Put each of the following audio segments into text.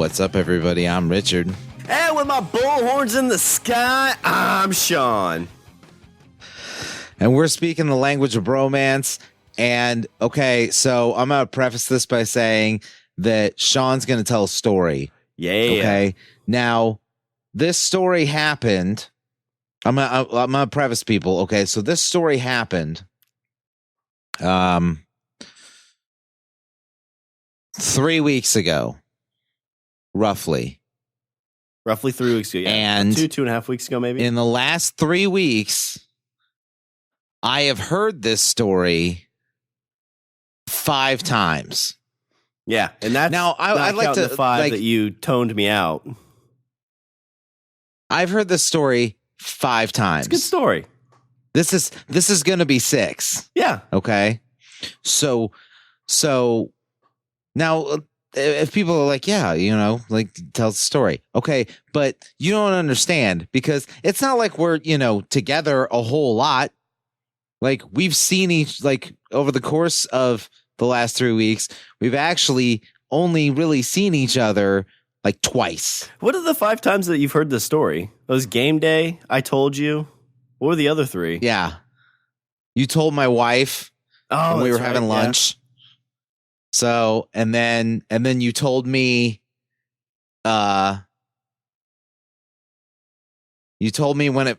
What's up, everybody? I'm Richard. And with my bullhorns in the sky, I'm Shawn. And we're speaking the language of bromance. And, okay, so I'm going to preface this by saying that Shawn's going to tell a story. Yeah. Okay? Now, this story happened. I'm gonna preface people. Okay, so this story happened 3 weeks ago, roughly 3 weeks ago, yeah. And 2.5 weeks ago, maybe. In the last 3 weeks, I have heard this story 5 times. Yeah, and that's now I'd like to the 5 that you toned me out. I've heard this story 5 times. It's a good story. This is going to be 6. Yeah. Okay. So now if people are like, yeah, like tell the story. Okay. But you don't understand because it's not like we're, together a whole lot. Like we've seen over the course of the last 3 weeks, we've actually only really seen each other like twice. What are the 5 times that you've heard this story? It was game day. I told you. What were the other 3? Yeah. You told my wife when we were having lunch. Yeah. So, and then you told me, when it,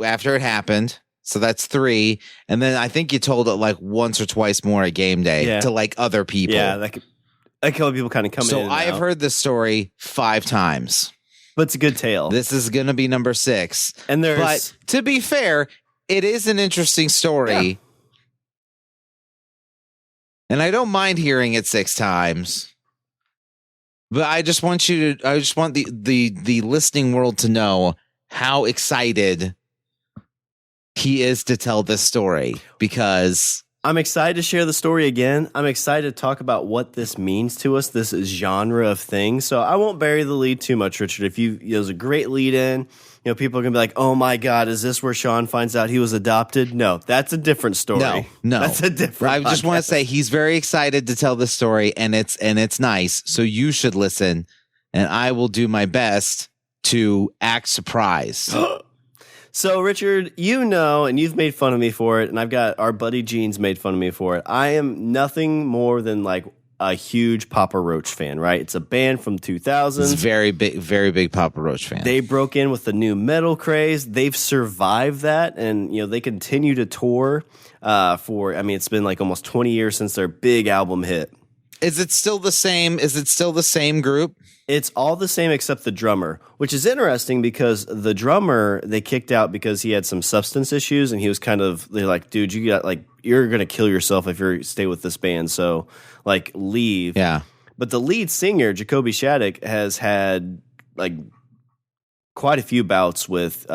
after it happened. So that's 3. And then I think you told it like once or twice more at game day to like other people. Yeah. Like other people kind of come in. So I have heard this story 5 times. But it's a good tale. This is going to be number 6. But to be fair, it is an interesting story. Yeah. And I don't mind hearing it 6 times. But I just want the listening world to know how excited he is to tell this story, because I'm excited to share the story again. I'm excited to talk about what this means to us, this genre of thing. So I won't bury the lead too much, Richard. It was a great lead in. People are going to be like, oh my God, is this where Shawn finds out he was adopted? No, that's a different story. No. That's a different I just want to say he's very excited to tell this story, and it's nice. So you should listen, and I will do my best to act surprised. So, Richard, and you've made fun of me for it, and I've got our buddy Gene's made fun of me for it. I am nothing more than like a huge Papa Roach fan, right? It's a band from 2000. It's very big Papa Roach fan. They broke in with the new metal craze. They've survived that, and they continue to tour it's been like almost 20 years since their big album hit. Is it still the same? Is it still the same group? It's all the same except the drummer, which is interesting because the drummer they kicked out because he had some substance issues, and he was they're like, dude, you're gonna kill yourself if you stay with this band, so like leave. Yeah. But the lead singer, Jacoby Shaddix, has had like quite a few bouts with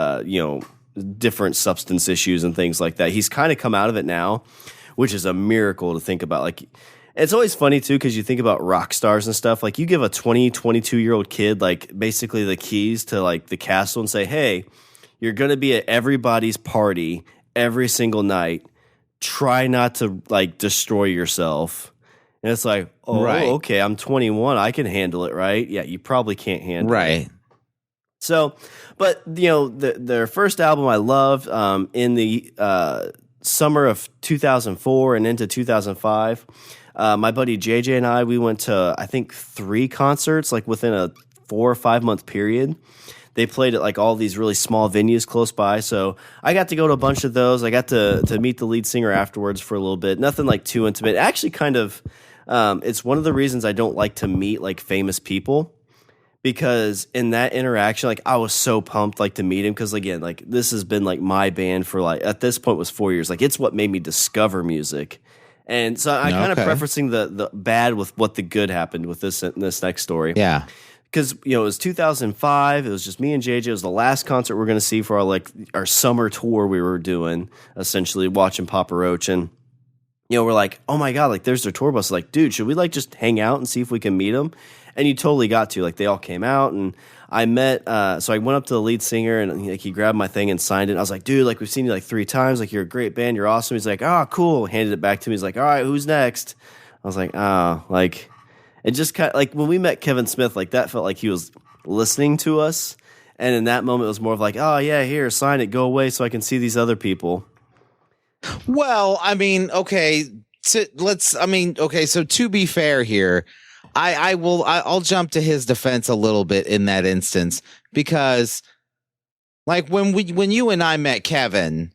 different substance issues and things like that. He's kind of come out of it now, which is a miracle to think about. Like, it's always funny, too, because you think about rock stars and stuff. Like, you give a 22-year-old kid, like, basically the keys to, like, the castle and say, hey, you're going to be at everybody's party every single night. Try not to, like, destroy yourself. And it's like, oh, right. Okay, I'm 21. I can handle it, right? Yeah, you probably can't handle it. Right. So, but, their first album I loved in the summer of 2004 and into 2005. My buddy JJ and we went to, I think, 3 concerts, like within a 4 or 5 month period. They played at like all these really small venues close by. So I got to go to a bunch of those. I got to meet the lead singer afterwards for a little bit. Nothing like too intimate. Actually, kind of, it's one of the reasons I don't like to meet like famous people, because in that interaction, like I was so pumped like to meet him, because again, like this has been like my band for like at this point was 4 years. Like it's what made me discover music. And so I kind of prefacing the bad with what the good happened with this next story. Yeah. Because, it was 2005. It was just me and JJ. It was the last concert we're going to see for our summer tour we were doing, essentially watching Papa Roach. And, we're like, oh my God, like there's their tour bus. Like, dude, should we like just hang out and see if we can meet them? And you totally got to. Like, they all came out, and I met, so I went up to the lead singer, and he grabbed my thing and signed it. And I was like, dude, like, we've seen you like 3 times. Like, you're a great band. You're awesome. He's like, oh, cool. Handed it back to me. He's like, all right, who's next? I was like, oh, like, It just kind of like when we met Kevin Smith, like that felt like he was listening to us. And in that moment, it was more of like, oh, yeah, here, sign it, go away so I can see these other people. Well, I mean, okay, so to be fair here, I'll jump to his defense a little bit in that instance, because like when you and I met Kevin,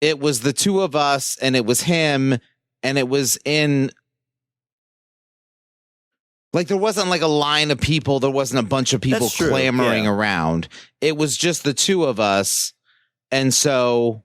it was the two of us and it was him, and it was in like there wasn't like a line of people, there wasn't a bunch of people clamoring around. It was just the two of us, and so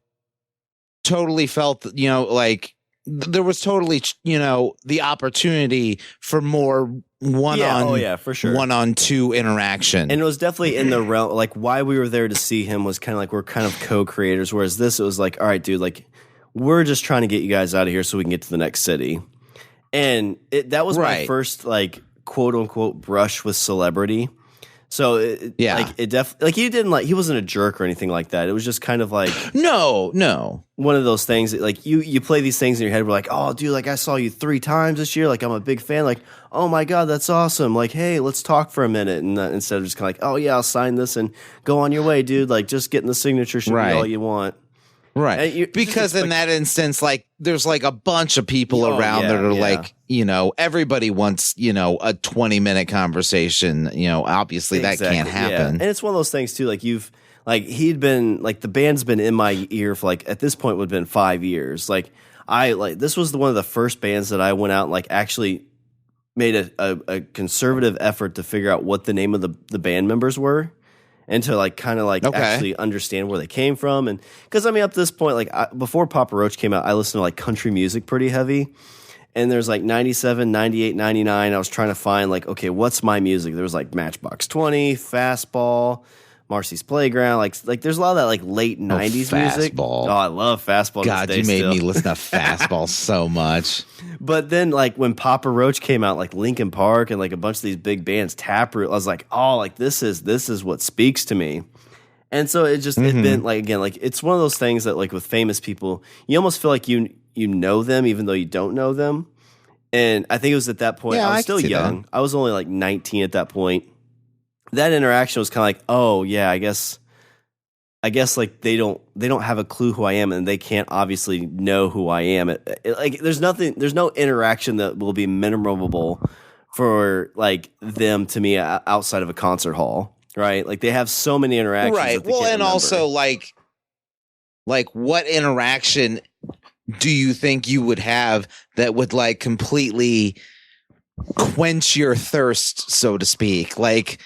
totally felt, like there was totally, the opportunity for more one-on-two interaction. And it was definitely in the realm, like why we were there to see him was kind of like we're kind of co-creators, whereas this, it was like, all right, dude, like we're just trying to get you guys out of here so we can get to the next city. And that was my first like quote unquote brush with celebrity. So he wasn't a jerk or anything like that. It was just kind of like no one of those things that, like you play these things in your head. We're like, oh, dude, like I saw you 3 times this year. Like I'm a big fan. Like, oh my god, that's awesome. Like, hey, let's talk for a minute. And instead of just kind of like, oh yeah, I'll sign this and go on your way, dude. Like just getting the signature should be all you want. Right. Because in that instance, like there's like a bunch of people around that are like, everybody wants, a 20-minute conversation, obviously that can't happen. Yeah. And it's one of those things too, like he'd been like, the band's been in my ear for like, at this point would have been 5 years. Like this was one of the first bands that I went out and like actually made a conservative effort to figure out what the name of the band members were. And to like kind of like actually understand where they came from. And because I mean, up to this point, like before Papa Roach came out, I listened to like country music pretty heavy. And there's like 97, 98, 99. I was trying to find like, okay, what's my music? There was like Matchbox 20, Fastball, Marcy's Playground. Like there's a lot of that like late 90s music. Fastball. Oh, I love Fastball. God, you made me listen to Fastball so much. But then like when Papa Roach came out, like Linkin Park and like a bunch of these big bands, Taproot, I was like, oh, like this is what speaks to me. And so it just it's been like, again, like it's one of those things that like with famous people, you almost feel like you know them even though you don't know them. And I think it was at that point, I was still young. I was only like 19 at that point. That interaction was kind of like, oh yeah, I guess like they don't have a clue who I am, and they can't obviously know who I am. Like there's no interaction that will be memorable for like them to me outside of a concert hall, right? Like they have so many interactions, right? Well, and remember. Also like what interaction do you think you would have that would like completely quench your thirst, so to speak? Like.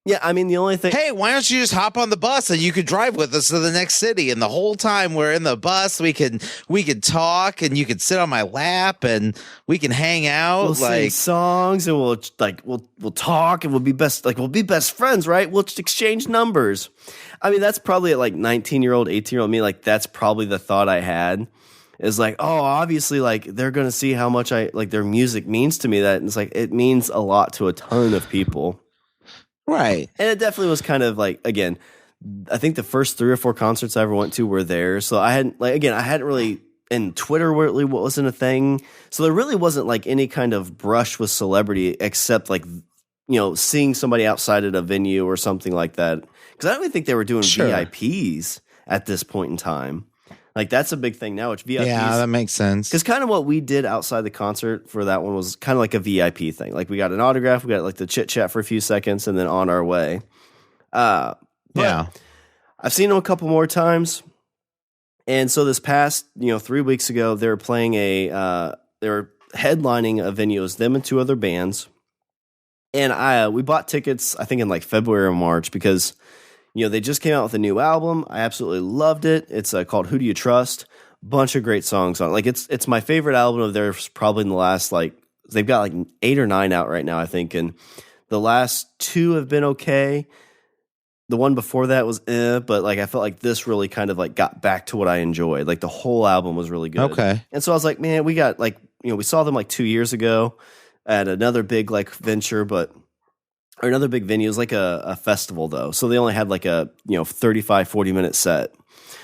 Yeah, I mean, the only thing... Hey, why don't you just hop on the bus and you could drive with us to the next city? And the whole time we're in the bus, we could talk, and you could sit on my lap, and we can hang out. We'll sing songs, and we'll talk, and we'll be best friends, right? We'll just exchange numbers. I mean, that's probably at like 19-year-old, 18-year-old me. Like that's probably the thought I had. Is like, oh, obviously, like they're gonna see how much their music means to me. That it's like it means a lot to a ton of people. Right. And it definitely was kind of like, again, I think the first 3 or 4 concerts I ever went to were there. So I hadn't really, and Twitter really wasn't a thing. So there really wasn't like any kind of brush with celebrity except like, seeing somebody outside at a venue or something like that. Because I don't even think they were doing VIPs at this point in time. Like that's a big thing now. It's VIPs. Yeah, that makes sense. Because kind of what we did outside the concert for that one was kind of like a VIP thing. Like we got an autograph, we got like the chit chat for a few seconds, and then on our way. But I've seen them a couple more times, and so this past 3 weeks ago, they were playing they were headlining a venue. It was them and 2 other bands, and we bought tickets I think in like February or March because. They just came out with a new album. I absolutely loved it. It's called Who Do You Trust? Bunch of great songs on it. Like it's my favorite album of theirs probably in the last they've got like 8 or 9 out right now, I think. And the last 2 have been okay. The one before that was but like I felt like this really kind of like got back to what I enjoyed. Like the whole album was really good. Okay. And so I was like, man, we got like, we saw them like 2 years ago at another big like venture, or another big venue. It was like a festival though. So they only had like a 35, 40 minute set.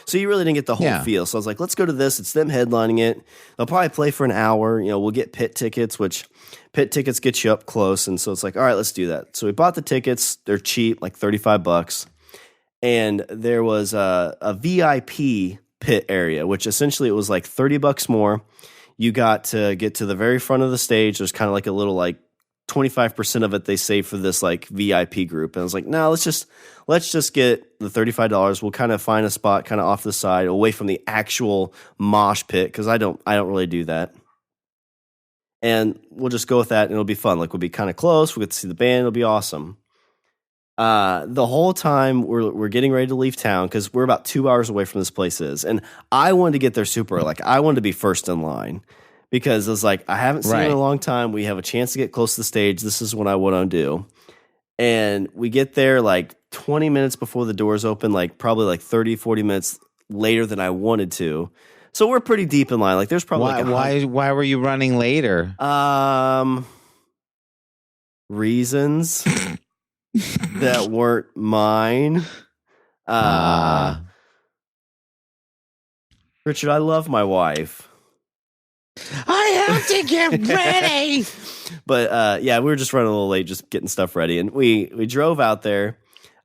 So you really didn't get the whole feel. So I was like, let's go to this. It's them headlining it. They'll probably play for an hour. You know, we'll get pit tickets, which pit tickets get you up close. And so it's like, all right, let's do that. So we bought the tickets. They're cheap, like $35. And there was a VIP pit area, which essentially it was like $30 more. You got to get to the very front of the stage. There's kind of like a little like 25% of it they save for this like VIP group. And I was like, no, let's just get the $35. We'll kind of find a spot kind of off the side away from the actual mosh pit, because I don't really do that. And we'll just go with that and it'll be fun. Like we'll be kind of close. We'll get to see the band. It'll be awesome. The whole time we're getting ready to leave town, because we're about 2 hours away from this place is. And I wanted to get there super, like I wanted to be first in line, because it was like, I haven't seen it in a long time. We have a chance to get close to the stage. This is what I want to do. And we get there like 20 minutes before the doors open, like probably like 30, 40 minutes later than I wanted to. So we're pretty deep in line. Like there's probably why were you running later? Reasons that weren't mine. Richard, I love my wife. I have to get ready. But yeah, we were just running a little late, just getting stuff ready. And we drove out there.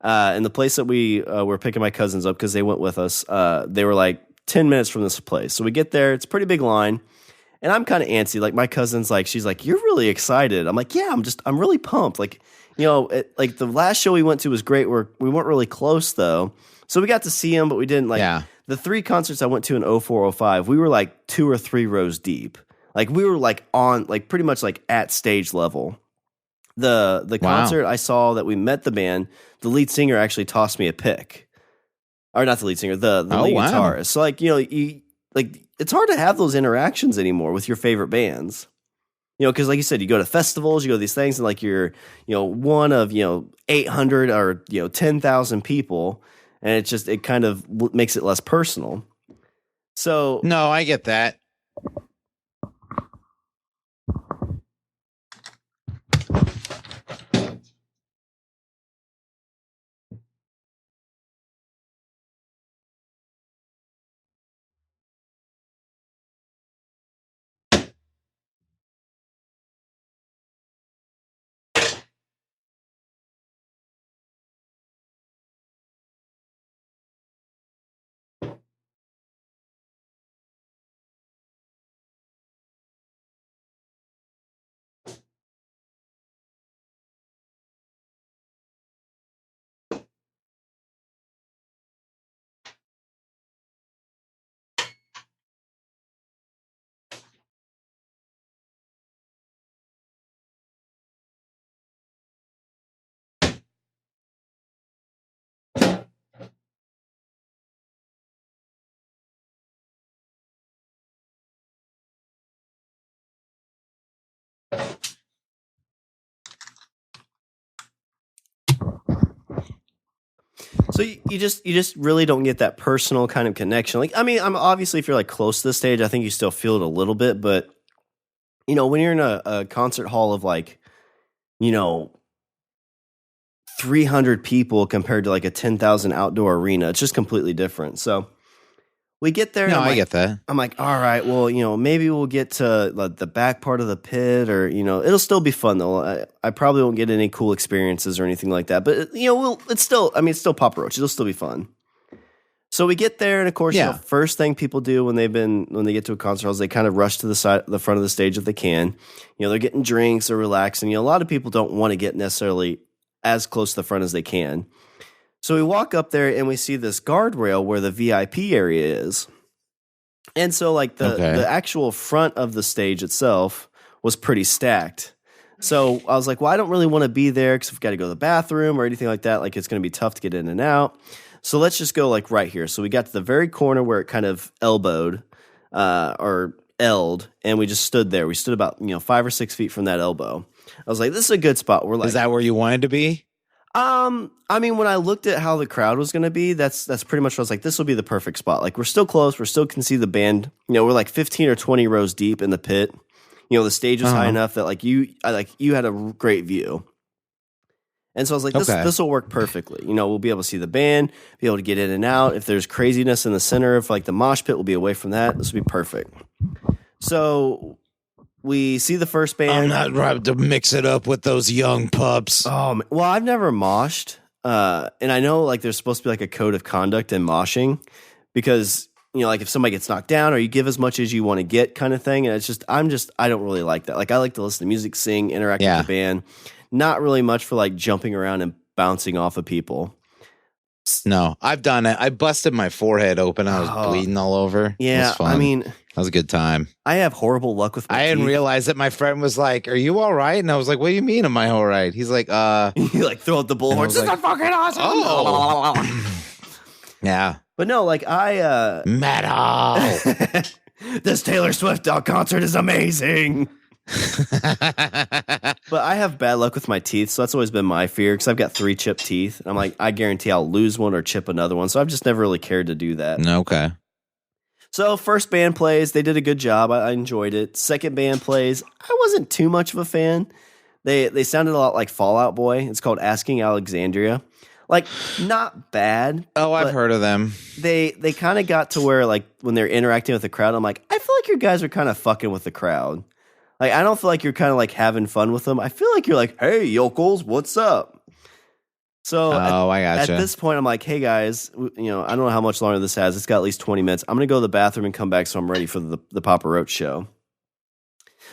And the place that we were picking my cousins up, because they went with us, they were like 10 minutes from this place. So we get there. It's a pretty big line. And I'm kind of antsy. Like my cousin's like, she's like, you're really excited. I'm like, yeah, I'm really pumped. Like, you know, like the last show we went to was great. We weren't really close though. So we got to see him, but we didn't like the 3 concerts I went to in 0405. We were like 2 or 3 rows deep. Like we were like on, like pretty much like at stage level. The concert I saw that we met the band, the lead singer actually tossed me a pick. Or not the lead singer, the lead guitarist. So like, you know, it's hard to have those interactions anymore with your favorite bands. You know, because like you said, you go to festivals, you go to these things, and like you're, you know, one of, you know, 800 or, you know, 10,000 people, and it kind of makes it less personal. So no, I get that. So you just really don't get that personal kind of connection. Like, I mean, I'm obviously, if you're like close to the stage, I think you still feel it a little bit, but you know, when you're in a concert hall of like, you know, 300 people compared to like a 10,000 outdoor arena, it's just completely different. So we get there. No, I get that. I'm like, all right, well, you know, maybe we'll get to the back part of the pit, or, you know, it'll still be fun though. I probably won't get any cool experiences or anything like that, but you know, it's still Papa Roach. It'll still be fun. So we get there, and of course, you know, first thing people do when they get to a concert hall is they kind of rush to the front of the stage if they can. You know, they're getting drinks or relaxing. You know, a lot of people don't want to get necessarily as close to the front as they can. So we walk up there and we see this guardrail where the VIP area is. And so like the actual front of the stage itself was pretty stacked. So I was like, well, I don't really want to be there because we've got to go to the bathroom or anything like that. Like it's going to be tough to get in and out. So let's just go like right here. So we got to the very corner where it kind of elbowed or L'd, and we just stood there. We stood about, you know, 5 or 6 feet from that elbow. I was like, this is a good spot. We're like, is that where you wanted to be? I mean, when I looked at how the crowd was going to be, that's pretty much what I was like, this will be the perfect spot. Like, we're still close. We still can see the band. You know, we're like 15 or 20 rows deep in the pit. You know, the stage was high enough that like you had a great view. And so I was like, this will work perfectly. You know, we'll be able to see the band, be able to get in and out. If there's craziness in the center of like the mosh pit, we'll be away from that. This will be perfect. So we see the first band. I'm not right to mix it up with those young pups. Oh, well, I've never moshed. And I know like there's supposed to be like a code of conduct in moshing because, you know, like if somebody gets knocked down or you give as much as you want to get kind of thing. And it's just, I don't really like that. Like I like to listen to music, sing, interact with the band. Not really much for like jumping around and bouncing off of people. No, I've done it. I busted my forehead open. I was bleeding all over. Yeah, I mean, that was a good time. I have horrible luck with my teeth. Didn't realize that my friend was like, "Are you all right?" And I was like, "What do you mean, am I all right?" He's like, You like throw out the bullhorn. This is fucking awesome. Oh. Yeah. But no, like metal. This Taylor Swift concert is amazing. But I have bad luck with my teeth, so that's always been my fear because I've got 3 chipped teeth. And I'm like, I guarantee I'll lose one or chip another one. So I've just never really cared to do that. Okay. So first band plays, they did a good job. I enjoyed it. Second band plays, I wasn't too much of a fan. They sounded a lot like Fall Out Boy. It's called Asking Alexandria. Like, not bad. Oh, I've heard of them. They kind of got to where, like, when they're interacting with the crowd, I'm like, I feel like you guys are kind of fucking with the crowd. Like, I don't feel like you're kind of, like, having fun with them. I feel like you're like, hey, yokels, what's up? So I gotcha. At this point, I'm like, hey, guys, you know, I don't know how much longer this has. It's got at least 20 minutes. I'm going to go to the bathroom and come back so I'm ready for the Papa Roach show.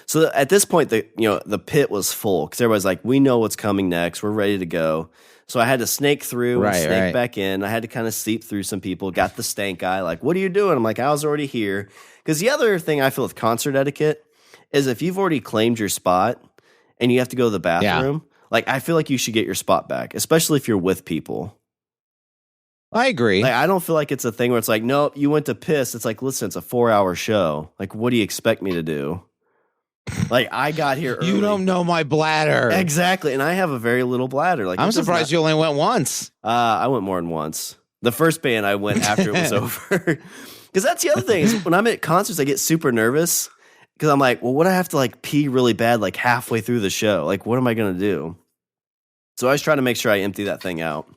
So at this point, the pit was full because everybody's like, we know what's coming next. We're ready to go. So I had to snake through and snake back in. I had to kind of seep through some people. Got the stank eye. Like, what are you doing? I'm like, I was already here. Because the other thing I feel with concert etiquette is if you've already claimed your spot and you have to go to the bathroom, like I feel like you should get your spot back, especially if you're with people. I agree. Like, I don't feel like it's a thing where it's like, nope, you went to piss. It's like, listen, it's a 4-hour show. Like, what do you expect me to do? Like, I got here early. You don't know my bladder. Exactly. And I have a very little bladder. Like, I'm surprised you only went once. I went more than once. The first band I went after it was over. Because that's the other thing. Is when I'm at concerts, I get super nervous. Because I'm like, well, what do I have to like pee really bad like halfway through the show? Like, what am I going to do? So I was trying to make sure I empty that thing out.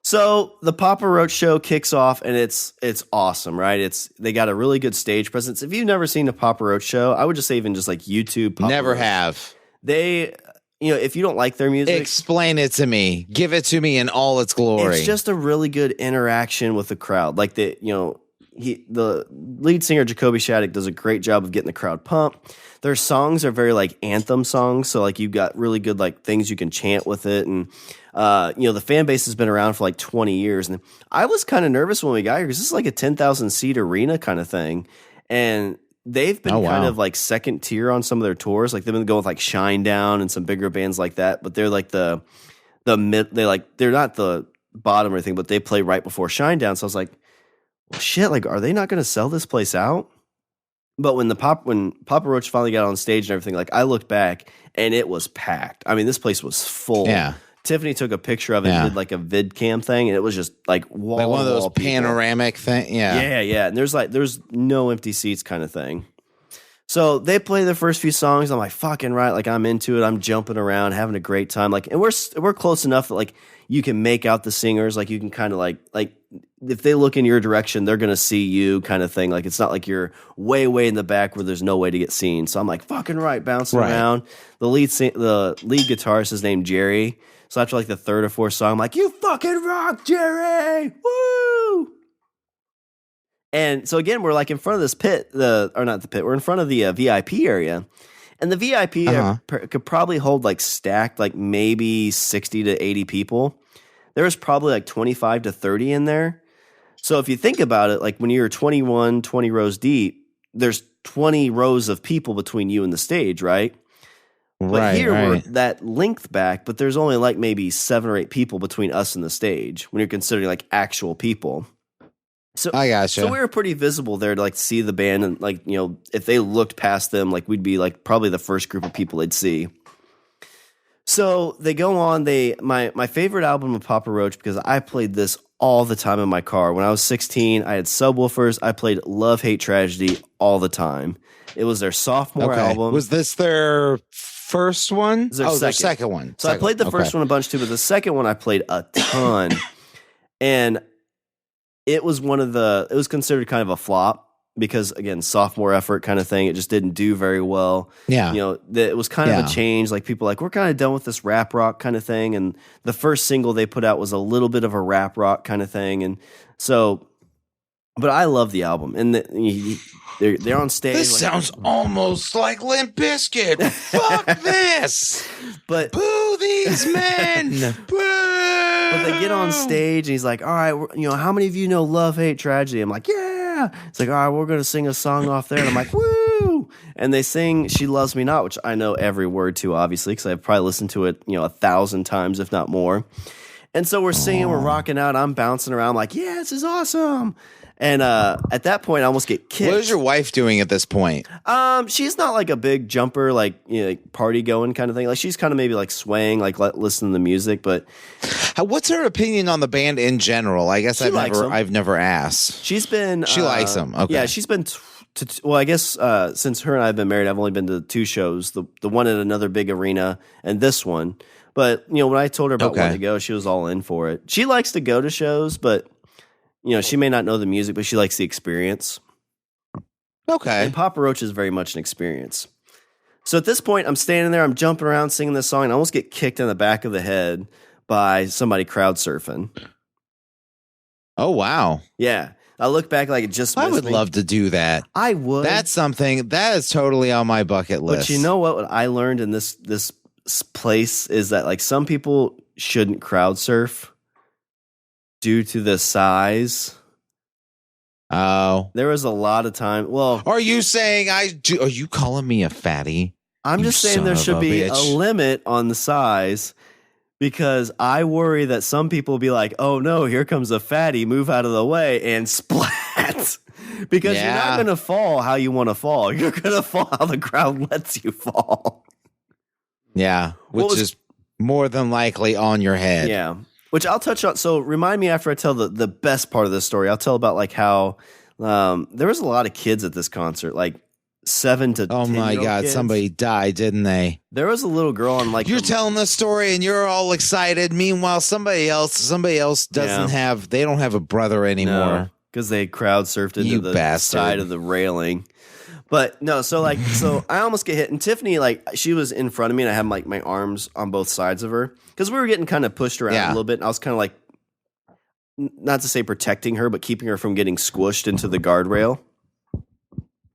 So the Papa Roach show kicks off, and it's awesome, right? They got a really good stage presence. If you've never seen a Papa Roach show, I would just say even just like YouTube. Papa Never Roach. have. They, you know, if you don't like their music, explain it to me. Give it to me in all its glory. It's just a really good interaction with the crowd. Like the lead singer Jacoby Shaddix does a great job of getting the crowd pumped. Their songs are very like anthem songs, so like you've got really good like things you can chant with it, and the fan base has been around for like 20 years. And I was kind of nervous when we got here because this is like a 10,000 seat arena kind of thing, and they've been kind of like second tier on some of their tours. Like they've been going with like Shinedown and some bigger bands like that, but they're like the mid. They're not the bottom or anything, but they play right before Shinedown. So I was like, well, shit, like, are they not going to sell this place out? But when Papa Roach finally got on stage and everything, like I looked back and it was packed. I mean, this place was full. Yeah. Tiffany took a picture of it and did like a vid cam thing, and it was just like wall like one of those people. panoramic things. Yeah. And there's no empty seats kind of thing. So they play the first few songs. I'm like, fucking right. Like I'm into it. I'm jumping around, having a great time. Like, and we're close enough that like you can make out the singers. Like you can kind of like if they look in your direction, they're gonna see you kind of thing. Like it's not like you're way in the back where there's no way to get seen. So I'm like, fucking right, bouncing around. The lead guitarist is named Jerry. So after like the third or fourth song, I'm like, you fucking rock, Jerry! Woo! And so again, we're like in front of this pit, we're in front of the VIP area. And the VIP could probably hold like stacked like maybe 60 to 80 people. There was probably like 25 to 30 in there. So if you think about it, like when you're 20 rows deep, there's 20 rows of people between you and the stage, right? But here we're that length back, but there's only like maybe 7 or 8 people between us and the stage when you're considering like actual people. So I gotcha. So we were pretty visible there to like see the band, and like, you know, if they looked past them, like we'd be like probably the first group of people they'd see. So they go on. My favorite album of Papa Roach, because I played this all the time in my car. When I was 16, I had subwoofers. I played Love, Hate, Tragedy all the time. It was their sophomore album. Was this their first one? Their Their second one. So I played the first one a bunch too, but the second one I played a ton. And it was it was considered kind of a flop because, again, sophomore effort kind of thing. It just didn't do very well. Yeah. It was kind of a change. Like, people like, we're kind of done with this rap rock kind of thing. And the first single they put out was a little bit of a rap rock kind of thing. And so, but I love the album. And they're on stage. This sounds almost like Limp Bizkit. Fuck this. But boo these men. Boo. But they get on stage and he's like, all right, how many of you know Love, Hate, Tragedy? I'm like, yeah. It's like, all right, we're going to sing a song off there. And I'm like, woo. And they sing She Loves Me Not, which I know every word to, obviously, because I've probably listened to it, 1,000 times, if not more. And so we're singing, we're rocking out. I'm bouncing around. I'm like, yeah, this is awesome. And at that point, I almost get kicked. What is your wife doing at this point? She's not like a big jumper, like party going kind of thing. Like, she's kind of maybe like swaying, like listening to the music. But what's her opinion on the band in general? I guess I've never asked. She likes them. Okay. Yeah, she's been. Well, I guess since her and I have been married, I've only been to 2 shows. The one at another big arena and this one. But when I told her about wanting to go, she was all in for it. She likes to go to shows, but. She may not know the music, but she likes the experience. Okay. And Papa Roach is very much an experience. So at this point, I'm standing there, I'm jumping around singing this song, and I almost get kicked in the back of the head by somebody crowd surfing. Oh, wow. Yeah. I look back like it just missed I would me. love to do that. I would. That's something that is totally on my bucket list. But you know what I learned in this place is that, like, some people shouldn't crowd surf. Due to the size. Oh. There was a lot of time. Well, are you saying are you calling me a fatty? I'm just saying there should be a limit on the size, because I worry that some people will be like, oh no, here comes a fatty, move out of the way, and splat. Because you're not going to fall how you want to fall. You're going to fall how the crowd lets you fall. Yeah, which is more than likely on your head. Yeah. Which I'll touch on. So remind me after I tell the best part of this story. I'll tell about like how there was a lot of kids at this concert, like 7 to 10. Oh my God, kids. Somebody died, didn't they? There was a little girl on like. You're telling the story and you're all excited. Meanwhile, somebody else doesn't have. They don't have a brother anymore because they crowd surfed into the side of the railing. But no, so I almost get hit, and Tiffany, like, she was in front of me, and I had like my arms on both sides of her because we were getting kind of pushed around a little bit, and I was kind of like, not to say protecting her, but keeping her from getting squished into the guardrail.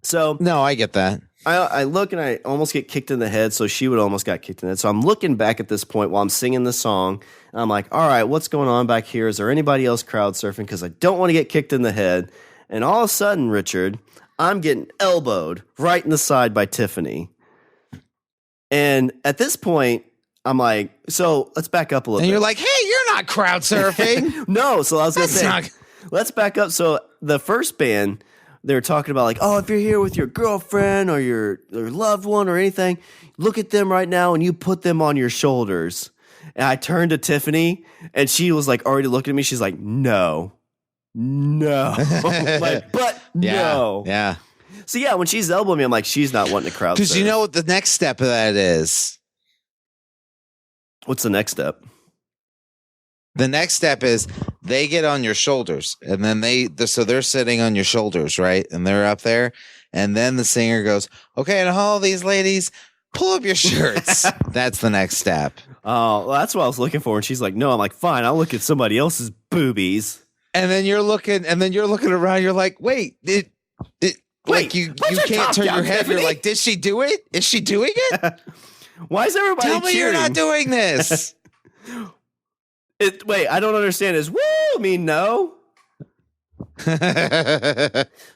So no, I get that. I look and I almost get kicked in the head, so she would almost got kicked in the head. So I'm looking back at this point while I'm singing the song, and I'm like, all right, what's going on back here? Is there anybody else crowd surfing? Because I don't want to get kicked in the head. And all of a sudden, Richard, I'm getting elbowed right in the side by Tiffany. And at this point, I'm like, so let's back up a little bit. And you're like, hey, you're not crowd surfing. No, so I was going to say, let's back up. So the first band, they were talking about like, oh, if you're here with your girlfriend or your loved one or anything, look at them right now and you put them on your shoulders. And I turned to Tiffany and she was like already looking at me. She's like, no. Like, but no. Yeah. So yeah, when she's elbowing me, I'm like, she's not wanting to crowd surf. Because you know what the next step of that is? What's the next step? The next step is they get on your shoulders, and then so they're sitting on your shoulders, right? And they're up there, and then the singer goes, okay, and all these ladies, pull up your shirts. That's the next step. Oh, well, that's what I was looking for. And she's like, no. I'm like, fine, I'll look at somebody else's boobies. And then you're looking around. You're like, wait, like you can't turn your head. Tiffany? You're like, did she do it? Is she doing it? Why is everybody Tell me cheering? You're not doing this. Wait, I don't understand. Is woo mean no?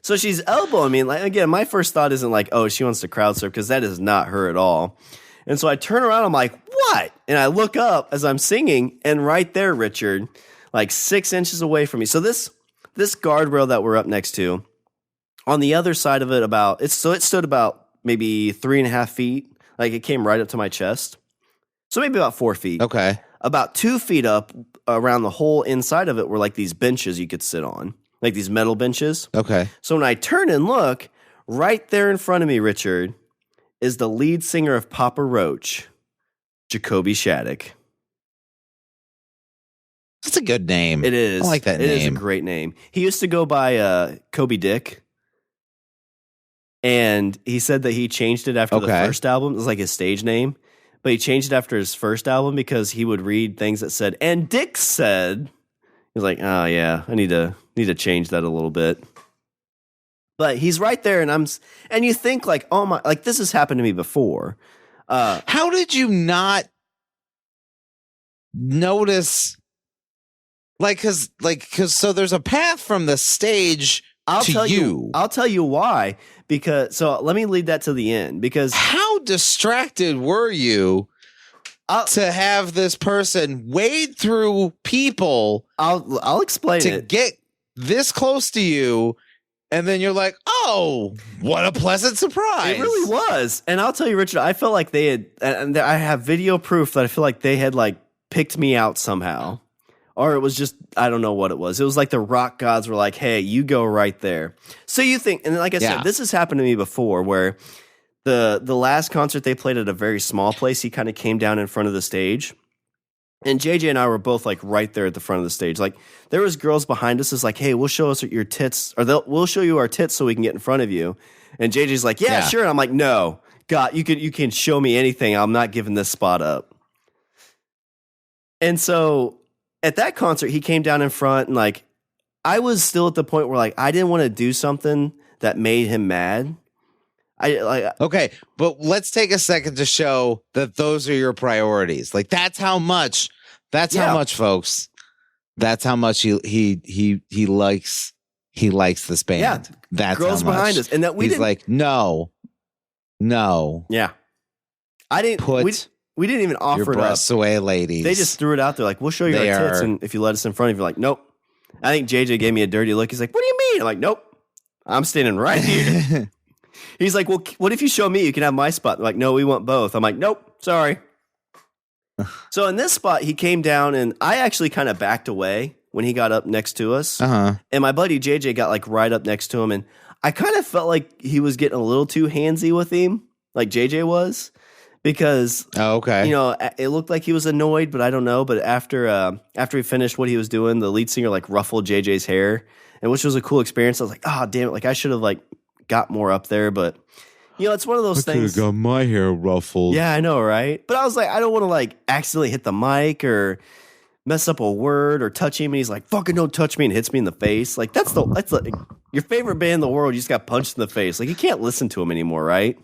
So she's elbowing me. Like, again, my first thought isn't like, oh, she wants to crowd surf, because that is not her at all. And so I turn around. I'm like, what? And I look up as I'm singing, and right there, Richard, like 6 inches away from me. So this guardrail that we're up next to, on the other side of it, it stood about maybe 3.5 feet. Like, it came right up to my chest. So maybe about 4 feet. Okay. About 2 feet up around the whole inside of it were like these benches you could sit on, like these metal benches. Okay. So when I turn and look, right there in front of me, Richard, is the lead singer of Papa Roach, Jacoby Shaddix. That's a good name. It is. I like that name. It is a great name. He used to go by Kobe Dick. And he said that he changed it after the first album. It was like his stage name. But he changed it after his first album because he would read things that said, and Dick said. He was like, oh yeah, I need to change that a little bit. But he's right there, and you think like, oh my, like this has happened to me before. How did you not notice? Because so there's a path from the stage to you. I'll tell you why. Because so let me lead that to the end. Because how distracted were you to have this person wade through people? I'll explain to it. Get this close to you. And then you're like, oh, what a pleasant surprise. It really was. And I'll tell you, Richard, I felt like they had, and I have video proof that I feel like they had like picked me out somehow. Or it was just, I don't know what it was. It was like the rock gods were like, hey, you go right there. So you think, and like I said, this has happened to me before where the last concert they played at a very small place, he kind of came down in front of the stage. And JJ and I were both like right there at the front of the stage. Like there was girls behind us is like, hey, we'll show us your tits, or we'll show you our tits so we can get in front of you. And JJ's like, yeah, sure. And I'm like, no, God, you can show me anything. I'm not giving this spot up. And so at that concert, he came down in front, and like I was still at the point where like I didn't want to do something that made him mad. Okay, but let's take a second to show that those are your priorities. Like that's how much, folks. That's how much he likes this band. Yeah, that's girls how much. behind us, and that he's like, no. Yeah, I didn't we didn't even offer your breasts it up. Away, ladies. They just threw it out there, like we'll show you our tits, and if you let us in front of you, like nope. I think JJ gave me a dirty look. He's like, what do you mean? I'm like, nope. I'm standing right here. He's like, well, what if you show me? You can have my spot. They're like, no, we want both. I'm like, nope, sorry. So in this spot, he came down, and I actually kind of backed away when he got up next to us. And my buddy JJ got like right up next to him, and I kind of felt like he was getting a little too handsy with him, like JJ was, because you know, it looked like he was annoyed, but I don't know. But after he finished what he was doing, the lead singer like ruffled JJ's hair, and which was a cool experience. I was like, oh damn it, like I should have like got more up there, but you know, it's one of those things. I could have got my hair ruffled. Yeah, I know, right? But I was like, I don't want to like accidentally hit the mic or mess up a word or touch him, and he's like, fucking don't touch me, and hits me in the face. Like that's your favorite band in the world. You just got punched in the face. Like you can't listen to him anymore, right?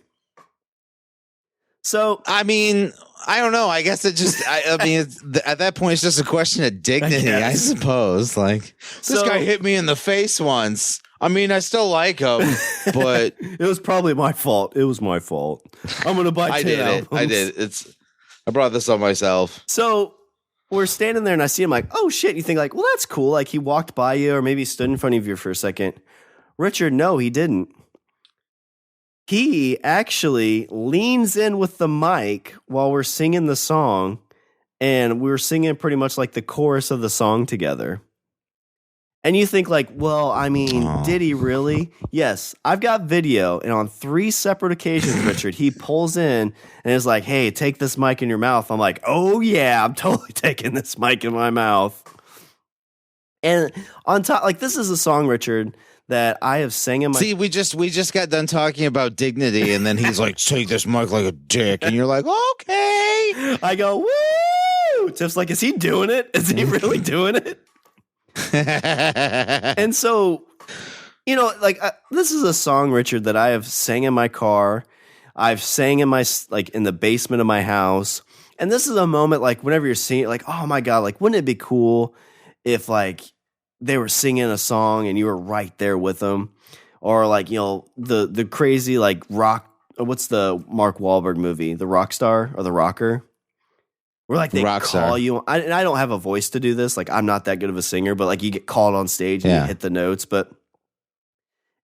So I mean, I don't know. I guess it just. I mean, at that point, it's just a question of dignity, I suppose. Like this guy hit me in the face once. I mean, I still like him, but it was probably my fault. It was my fault. I'm gonna buy 10 albums. I did. I brought this on myself. So we're standing there, and I see him like, oh shit. You think like, well, that's cool. Like he walked by you, or maybe he stood in front of you for a second. Richard, no, he didn't. He actually leans in with the mic while we're singing the song, and we were singing pretty much like the chorus of the song together. And you think like, well, I mean, did he really? Yes, I've got video, and on 3 separate occasions, Richard, he pulls in and is like, hey, take this mic in your mouth. I'm like, oh yeah, I'm totally taking this mic in my mouth. And on top, like this is a song, Richard, that I have sang in my... See, we just got done talking about dignity, and then he's like, take this mic like a dick, and you're like, okay. I go, woo! Tiff's like, is he doing it? Is he really doing it? And so, you know, like this is a song, Richard, that I have sang in my car. I've sang in my in the basement of my house. And this is a moment like whenever you're singing, like, oh my God, like wouldn't it be cool if like they were singing a song and you were right there with them, or like, you know, the crazy like rock. What's the Mark Wahlberg movie, The Rockstar or The Rocker? Where like they call you, and I don't have a voice to do this. Like I'm not that good of a singer, but like you get called on stage and you hit the notes. But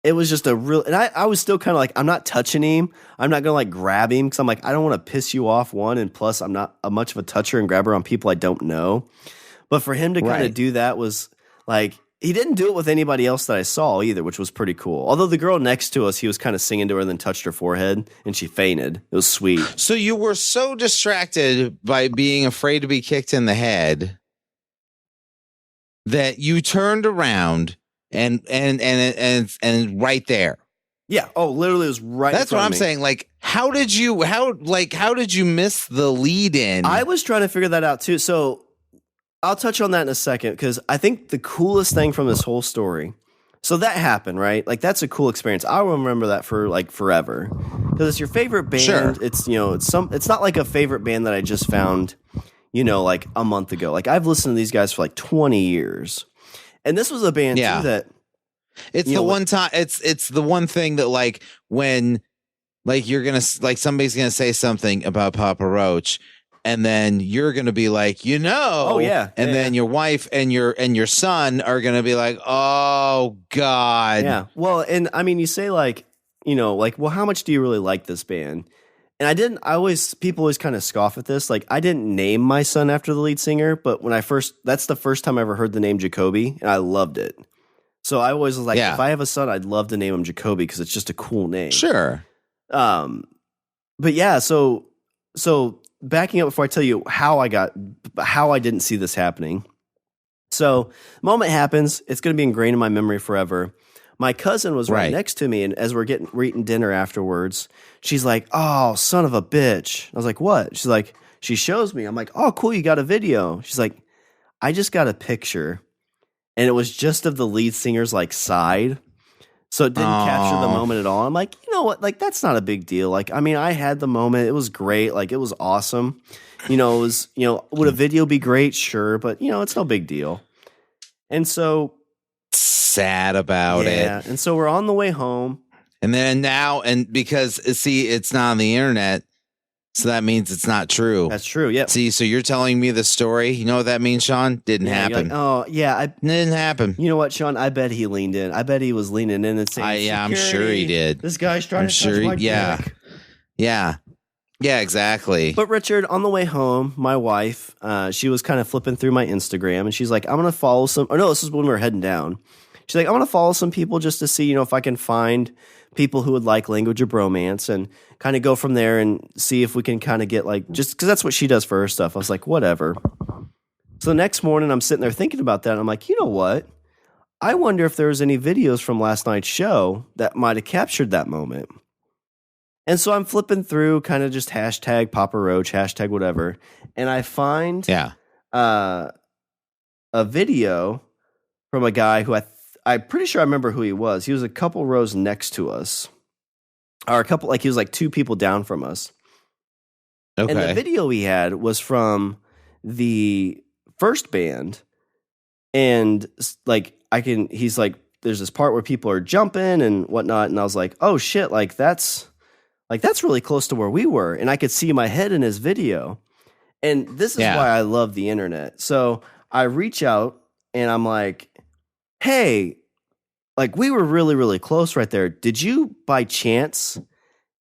it was just a real, and I was still kind of like, I'm not touching him. I'm not gonna like grab him because I'm like, I don't want to piss you off. One, and plus I'm not a much of a toucher and grabber on people I don't know. But for him to kind of do that was like, he didn't do it with anybody else that I saw either, which was pretty cool. Although the girl next to us, he was kind of singing to her and then touched her forehead and she fainted. It was sweet. So you were so distracted by being afraid to be kicked in the head that you turned around and right there. Yeah. Oh, literally, it was right. That's what I'm saying. Like, how did you miss the lead in? I was trying to figure that out too. So I'll touch on that in a second because I think the coolest thing from this whole story. So that happened, right? Like that's a cool experience. I will remember that for like forever because it's your favorite band. Sure. It's it's not like a favorite band that I just found, like a month ago. Like I've listened to these guys for like 20 years, and this was a band too that. It's the one time. It's the one thing that like when like you're gonna like somebody's gonna say something about Papa Roach, and then you're gonna be like, oh yeah, and then your wife and your son are gonna be like, oh God, yeah. Well, and I mean, you say like, well, how much do you really like this band? And people always kind of scoff at this. Like, I didn't name my son after the lead singer, but that's the first time I ever heard the name Jacoby, and I loved it. So I always was like, if I have a son, I'd love to name him Jacoby because it's just a cool name. Sure. But yeah, so backing up before I tell you how I didn't see this happening. So the moment happens, it's going to be ingrained in my memory forever. My cousin was right next to me, and as we're eating dinner afterwards, she's like, "Oh, son of a bitch!" I was like, "What?" She's like, she shows me. I'm like, "Oh, cool, you got a video." She's like, "I just got a picture." And it was just of the lead singer's like side. So it didn't capture the moment at all. I'm like, you know what? Like, that's not a big deal. Like, I mean, I had the moment. It was great. Like, it was awesome. It was, would a video be great? Sure. But, it's no big deal. And so. Sad about it. Yeah. And so we're on the way home. And then because, see, it's not on the internet. So that means it's not true. That's true. Yeah. See, so you're telling me the story. You know what that means, Shawn? Didn't happen. Like, oh, yeah. It didn't happen. You know what, Shawn? I bet he leaned in. I bet he was leaning in and saying, I'm sure he did. This guy's trying to touch my dick. Yeah, exactly. But Richard, on the way home, my wife, she was kind of flipping through my Instagram, and she's like, I'm going to follow some. Oh, no, this is when we were heading down. She's like, I'm going to follow some people just to see, if I can find people who would like Language of Bromance and kind of go from there and see if we can kind of get like, just because that's what she does for her stuff. I was like, whatever. So the next morning I'm sitting there thinking about that. And I'm like, you know what? I wonder if there was any videos from last night's show that might have captured that moment. And so I'm flipping through kind of just hashtag Papa Roach, hashtag whatever. And I find a video from a guy who I'm pretty sure I remember who he was. He was a couple rows next to us. Or he was like two people down from us. Okay. And the video he had was from the first band. And he's like, there's this part where people are jumping and whatnot. And I was like, oh shit, that's really close to where we were. And I could see my head in his video. And this is why I love the internet. So I reach out and I'm like, hey, like we were really, really close right there. Did you by chance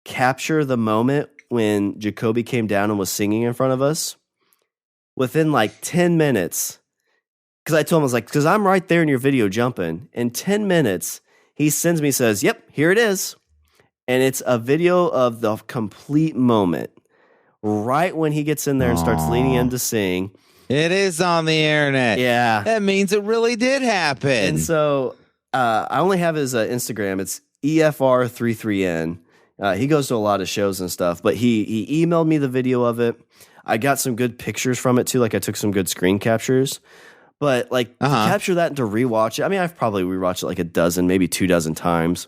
capture the moment when Jacoby came down and was singing in front of us? Within like 10 minutes, because I told him, I was like, because I'm right there in your video jumping. In 10 minutes, he sends me, says, yep, here it is. And it's a video of the complete moment. Right when he gets in there and starts leaning in to sing. It is on the internet. Yeah. That means it really did happen. And so I only have his Instagram. It's EFR33N. He goes to a lot of shows and stuff, but he emailed me the video of it. I got some good pictures from it too. Like I took some good screen captures, but like to capture that and to rewatch it. I mean, I've probably rewatched it like a dozen, maybe 24 times.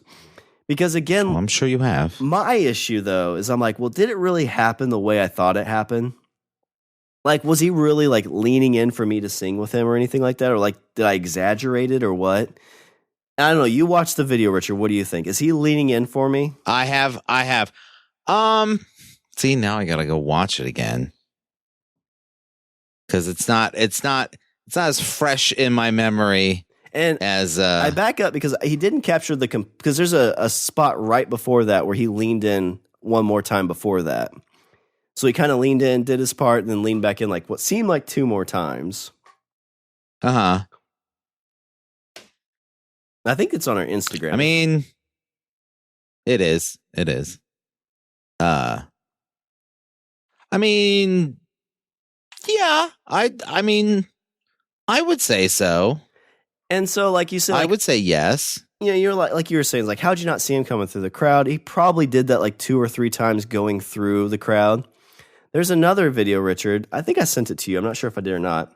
Because again, I'm sure you have. My issue though is I'm like, well, did it really happen the way I thought it happened? Like, was he really like leaning in for me to sing with him or anything like that? Or like, did I exaggerate it or what? I don't know. You watched the video, Richard. What do you think? Is he leaning in for me? I have. See, now I got to go watch it again. Cause it's not as fresh in my memory. And as I back up because he didn't capture because there's a spot right before that where he leaned in one more time before that. So he kind of leaned in, did his part, and then leaned back in like what seemed like 2 more times. I think it's on our Instagram. I mean, it is. It is. I mean, yeah. I mean, I would say so. And so, like you said, like, I would say yes. You know, you're like you were saying, like, how'd you not see him coming through the crowd? He probably did that like 2 or 3 times going through the crowd. There's another video, Richard. I think I sent it to you. I'm not sure if I did or not.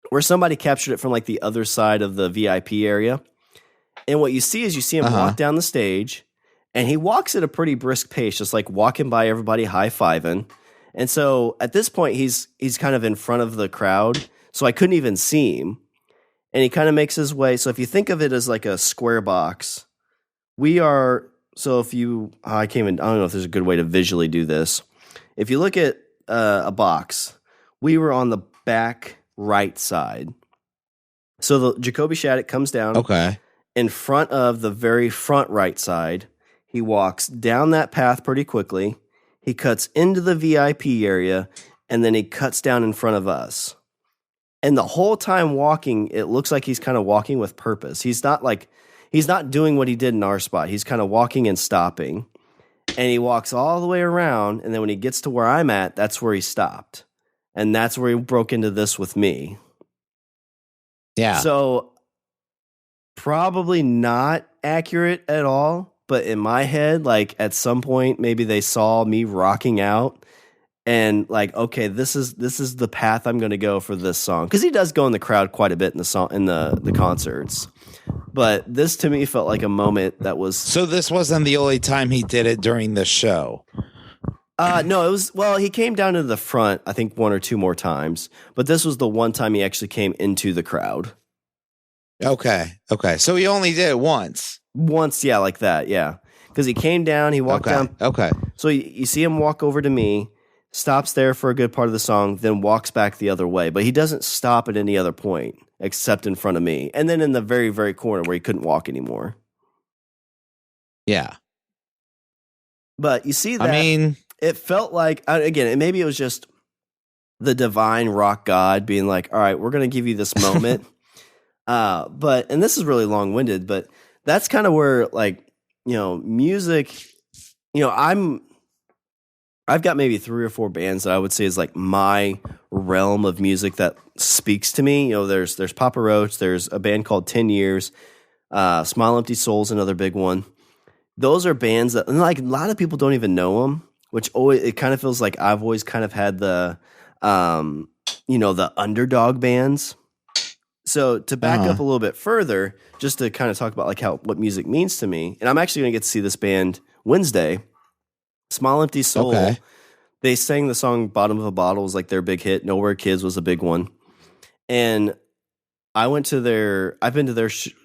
Where somebody captured it from like the other side of the VIP area. And what you see is you see him walk down the stage, and he walks at a pretty brisk pace, just like walking by everybody, high-fiving. And so at this point, he's kind of in front of the crowd, so I couldn't even see him. And he kind of makes his way. So if you think of it as like a square box, we are. So if you, I don't know if there's a good way to visually do this. If you look at a box, we were on the back right side. So the Jacoby Shaddix comes down in front of the very front right side. He walks down that path pretty quickly. He cuts into the VIP area, and then he cuts down in front of us. And the whole time walking, it looks like he's kind of walking with purpose. He's not doing what he did in our spot. He's kind of walking and stopping. And he walks all the way around, and then when he gets to where I'm at, that's where he stopped. And that's where he broke into this with me. Yeah. So probably not accurate at all, but in my head, like at some point, maybe they saw me rocking out and like, okay, this is the path I'm going to go for this song. Because he does go in the crowd quite a bit in the song in the concerts. But this to me felt like a moment that was. So this wasn't the only time he did it during the show. No, it was, well, he came down to the front, I think 1 or 2 more times, but this was the one time he actually came into the crowd. Okay. So he only did it once. Once, yeah, like that, yeah. Because he came down, he walked down. Okay. So you see him walk over to me, stops there for a good part of the song, then walks back the other way. But he doesn't stop at any other point except in front of me. And then in the very, very corner where he couldn't walk anymore. Yeah. But you see that. I mean, it felt like, again, maybe it was just the divine rock god being like, all right, we're going to give you this moment. But, and this is really long-winded, but that's kind of where, like, you know, music, you know, I've got maybe 3 or 4 bands that I would say is like my realm of music that speaks to me. You know, there's Papa Roach, there's a band called 10 Years, Smile Empty Soul's another big one. Those are bands that, and like a lot of people don't even know them, which always, it kind of feels like I've always kind of had the, you know, the underdog bands. So to back up a little bit further, just to kind of talk about like what music means to me, and I'm actually going to get to see this band Wednesday, Small Empty Soul. Okay. They sang the song "Bottom of a Bottle" was like their big hit. "Nowhere Kids" was a big one, and I've been to their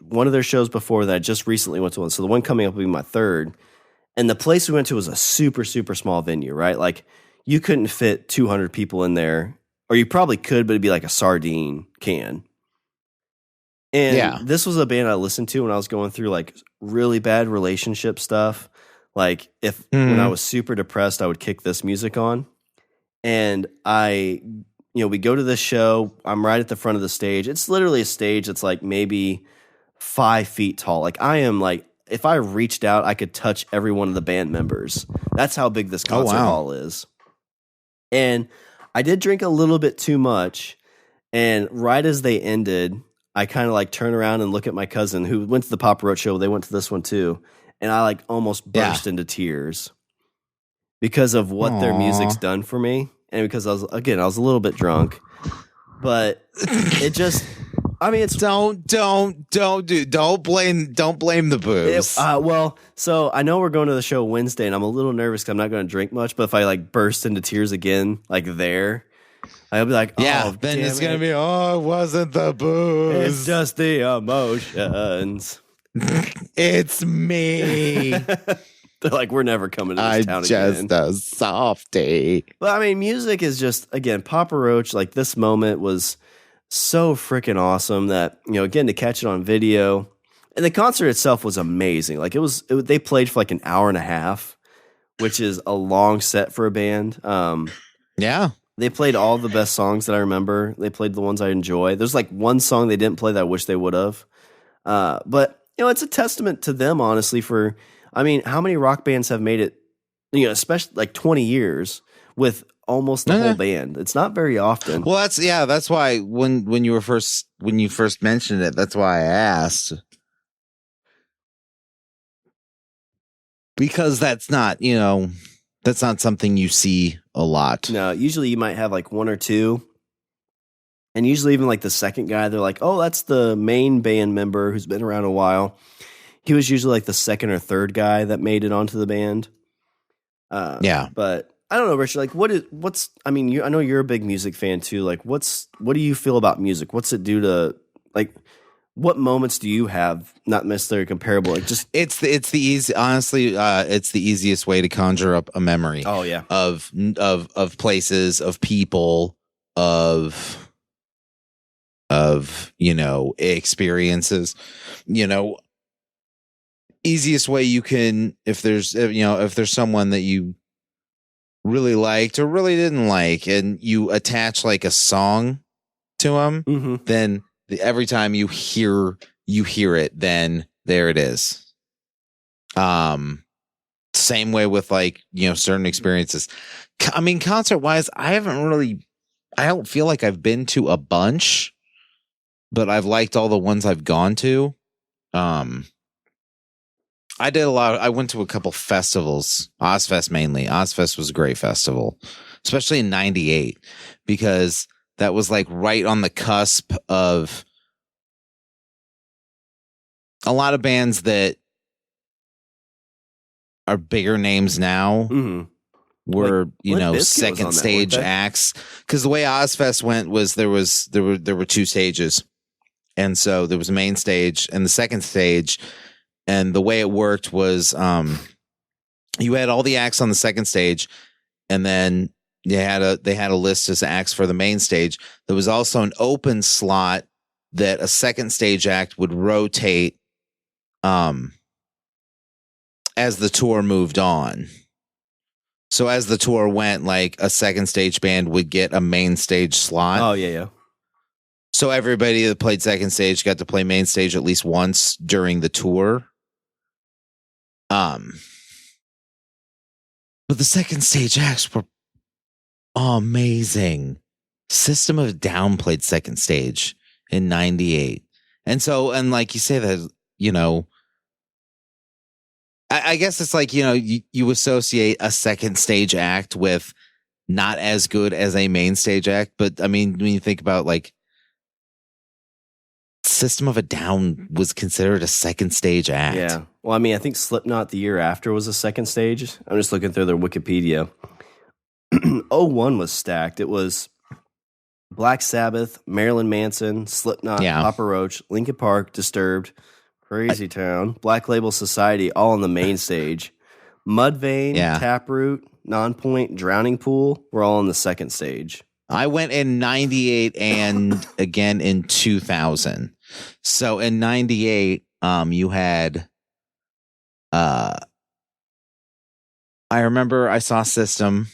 one of their shows before that. I just recently went to one, so the one coming up will be my 3rd. And the place we went to was a super, super small venue, right? Like you couldn't fit 200 people in there, or you probably could, but it'd be like a sardine can. And this was a band I listened to when I was going through like really bad relationship stuff. Like when I was super depressed, I would kick this music on. And we go to this show. I'm right at the front of the stage. It's literally a stage that's like maybe 5 feet tall. Like I am like, if I reached out, I could touch every one of the band members. That's how big this concert hall is. And I did drink a little bit too much. And right as they ended, I kind of like turn around and look at my cousin who went to the Papa Roach show. They went to this one too. And I like almost burst into tears because of what their music's done for me. And because I was a little bit drunk, but it just, I mean, it's don't blame the booze. Well, so I know we're going to the show Wednesday and I'm a little nervous because I'm not going to drink much, but if I like burst into tears again, like there, I'll be like, then it's going to be, it wasn't the booze. It's just the emotions. It's me. They're like, we're never coming to this town again. I'm just a softie. But I mean, music is just, again, Papa Roach, like this moment was so freaking awesome that, you know, again, to catch it on video. And the concert itself was amazing. Like they played for like an hour and a half, which is a long set for a band. They played all the best songs that I remember. They played the ones I enjoy. There's like one song they didn't play that I wish they would have. But it's a testament to them, honestly. I mean, how many rock bands have made it? Especially like 20 years with almost the whole band. It's not very often. Well, that's why when you first mentioned it, that's why I asked. Because that's not something you see a lot. No, usually you might have like one or two. And usually even like the second guy, they're like, oh, that's the main band member who's been around a while. He was usually like the second or third guy that made it onto the band. But I don't know, Richard, like I know you're a big music fan too. Like what do you feel about music? What's it do to, like, what moments do you have not necessarily comparable? Like just it's the easy, honestly, it's the easiest way to conjure up a memory. Oh yeah. Of places, of people, of experiences, easiest way you can, if there's someone that you really liked or really didn't like, and you attach like a song to them, then every time you hear it, then there it is. Same way with like, certain experiences. I mean, concert wise, I don't feel like I've been to a bunch, but I've liked all the ones I've gone to. I did a lot. I went to a couple festivals, Ozfest mainly. Ozfest was a great festival, especially in '98, because that was like right on the cusp of a lot of bands that are bigger names now. Were second stage acts, because the way Ozfest went was there were two stages, and so there was a main stage and the second stage. And the way it worked was, you had all the acts on the second stage, and then they had a list as acts for the main stage. There was also an open slot that a second stage act would rotate, as the tour moved on. So as the tour went, like a second stage band would get a main stage slot. Oh yeah. So everybody that played second stage got to play main stage at least once during the tour. But the second stage acts were amazing. System of a Down played second stage in '98. And like you say that, I guess it's like, you associate a second stage act with not as good as a main stage act. But I mean, when you think about like System of a Down was considered a second stage act. Yeah. Well, I mean, I think Slipknot the year after was a second stage. I'm just looking through their Wikipedia. '01 was stacked. It was Black Sabbath, Marilyn Manson, Slipknot, Papa Roach, Linkin Park, Disturbed, Crazy Town, Black Label Society, all on the main stage. Mudvayne, Taproot, Nonpoint, Drowning Pool were all on the second stage. I went in '98 and again in 2000. So in '98, you had, I remember I saw System.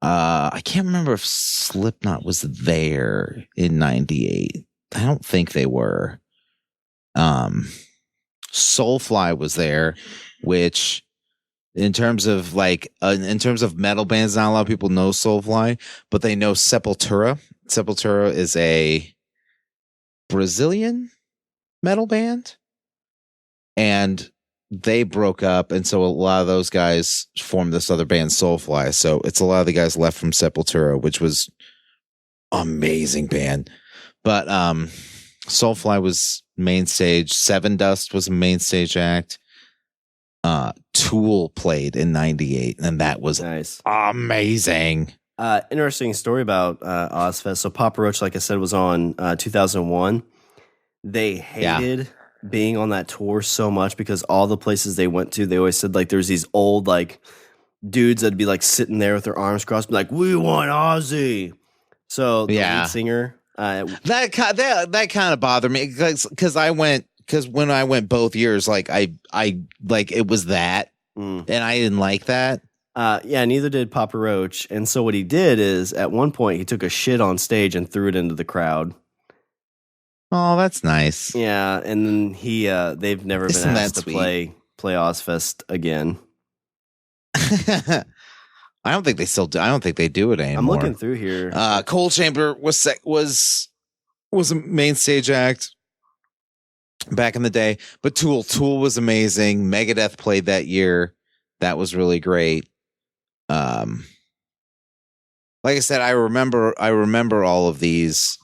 I can't remember if Slipknot was there in '98. I don't think they were. Soulfly was there, which in terms of metal bands, not a lot of people know Soulfly, but they know Sepultura. Sepultura is a Brazilian metal band, and they broke up, and so a lot of those guys formed this other band, Soulfly. So it's a lot of the guys left from Sepultura, which was amazing band. But Soulfly was main stage. Seven Dust was a main stage act. Tool played in '98, and that was nice, amazing. Interesting story about Ozfest. So Papa Roach, like I said, was on 2001. They hated being on that tour so much because all the places they went to, they always said like there's these old like dudes that'd be like sitting there with their arms crossed, be like, "We want Ozzy." So the lead singer, that kind of bothered me because when I went both years, like I like it was that, and I didn't like that. Neither did Papa Roach. And so what he did is at one point he took a shit on stage and threw it into the crowd. Oh, that's nice. Yeah, and then they've never been Isn't asked that to sweet? play Ozfest again. I don't think they still do. I don't think they do it anymore. I'm looking through here. Cold Chamber was a main stage act back in the day, but Tool was amazing. Megadeth played that year. That was really great. Like I said, I remember all of these.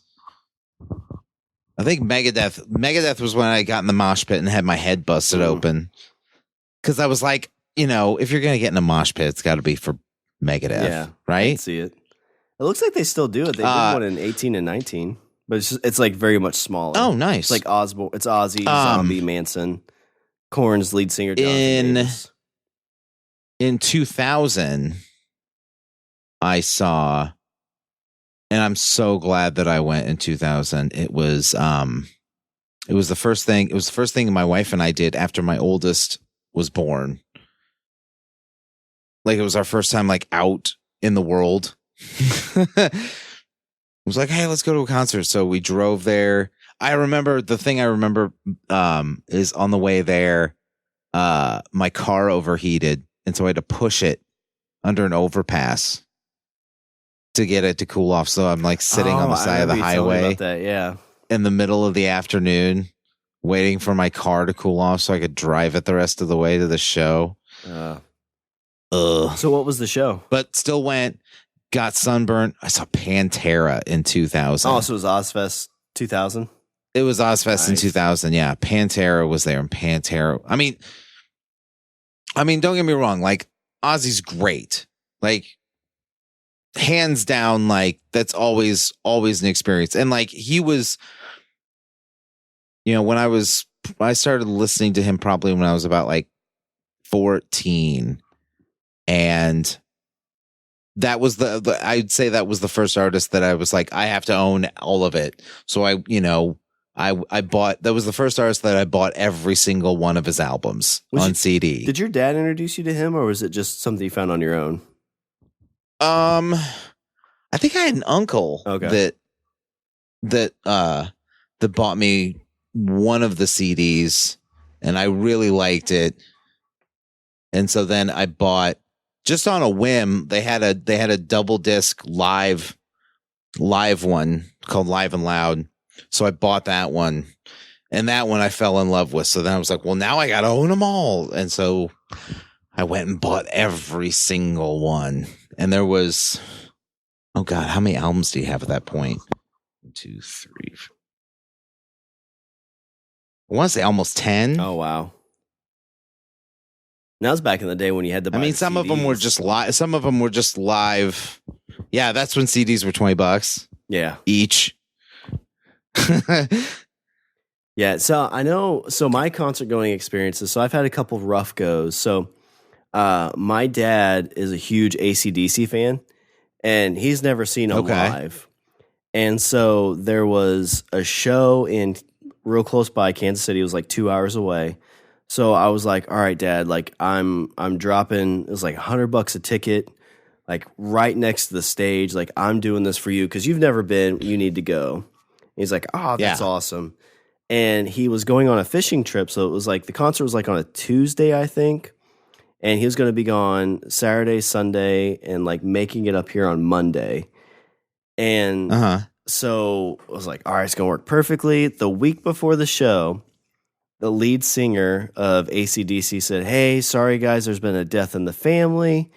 I think Megadeth was when I got in the mosh pit and had my head busted open. Because I was like, if you're going to get in a mosh pit, it's got to be for Megadeth, right? I can see it. It looks like they still do it. They did one in 18 and 19, but it's like very much smaller. Oh, nice. It's like Osborne. It's Ozzy, Zombie, Manson, Korn's lead singer, Jonathan Davis. In 2000, I saw, and I'm so glad that I went in 2000. It was the first thing. It was the first thing my wife and I did after my oldest was born. Like, it was our first time like out in the world. It was like, hey, let's go to a concert. So we drove there. I remember is on the way there, my car overheated, and so I had to push it under an overpass to get it to cool off. So I'm like sitting on the side of the highway in the middle of the afternoon, waiting for my car to cool off so I could drive it the rest of the way to the show. So what was the show? But still went, got sunburned. I saw Pantera in 2000. Oh, so it was Ozfest 2000? It was Ozfest in 2000, yeah. Pantera was there, and Pantera. I mean, don't get me wrong. Like, Ozzy's great. Like, hands down, like, that's always an experience. And like, he was, when I started listening to him probably when I was about like 14, and that was I'd say that was the first artist that I was like, I have to own all of it. So I bought, that was the first artist that I bought every single one of his albums on CD. Did your dad introduce you to him, or was it just something you found on your own? I think I had an uncle that bought me one of the CDs, and I really liked it. And so then I bought, just on a whim, they had a double disc live one called Live and Loud. So I bought that one, and that one I fell in love with. So then I was like, well, now I got to own them all. And so I went and bought every single one. And there was, oh God, how many albums do you have at that point? 1, 2, 3. I want to say almost 10. Oh, wow. That was back in the day when you had to buy some CDs. of them were just live. Some of them were just live. Yeah, that's when CDs were $20. Yeah. Each. Yeah, so I know, so my concert going experiences, so I've had a couple rough goes. So my dad is a huge AC/DC fan, and he's never seen them live. And so there was a show in real close by Kansas City. It was like 2 hours away. So I was like, all right, Dad, like I'm dropping, it was like $100 a ticket, like right next to the stage. Like, I'm doing this for you because you've never been, you need to go. And he's like, oh, that's awesome. And he was going on a fishing trip. So it was like, the concert was like on a Tuesday, I think. And he was going to be gone Saturday, Sunday, and like making it up here on Monday. And so I was like, all right, it's going to work perfectly. The week before the show, the lead singer of AC/DC said, hey, sorry guys, there's been a death in the family.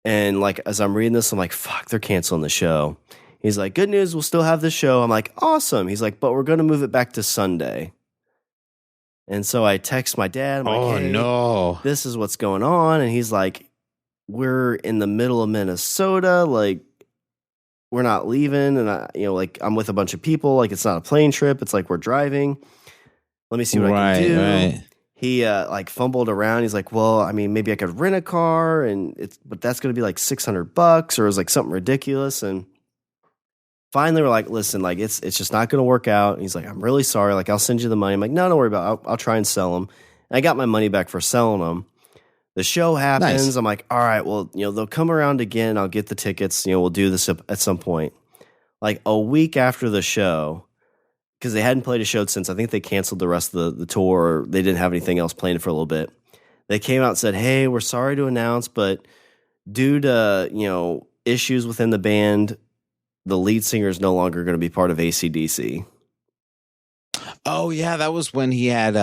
And like, as I'm reading this, I'm like, fuck, they're canceling the show. He's like, good news, we'll still have the show. I'm like, awesome. He's like, but we're going to move it back to Sunday. And so I text my dad. I'm like, hey, no, this is what's going on. And he's like, we're in the middle of Minnesota. Like, we're not leaving. And like, I'm with a bunch of people. Like, it's not a plane trip. It's like, we're driving. Let me see what I can do. Right. He like fumbled around. He's like, well, I mean, maybe I could rent a car, but that's going to be like $600, or it was like something ridiculous. And finally, we're like, listen, like it's just not going to work out. And he's like, I'm really sorry. Like, I'll send you the money. I'm like, no, don't worry about it. I'll try and sell them. And I got my money back for selling them. The show happens. Nice. I'm like, all right, well, they'll come around again. I'll get the tickets. We'll do this at some point. Like a week after the show, because they hadn't played a show since I think they canceled the rest of the tour. Or they didn't have anything else planned for a little bit. They came out and said, "Hey, we're sorry to announce, but due to issues within the band, the lead singer is no longer going to be part of AC/DC." Oh yeah, that was when he had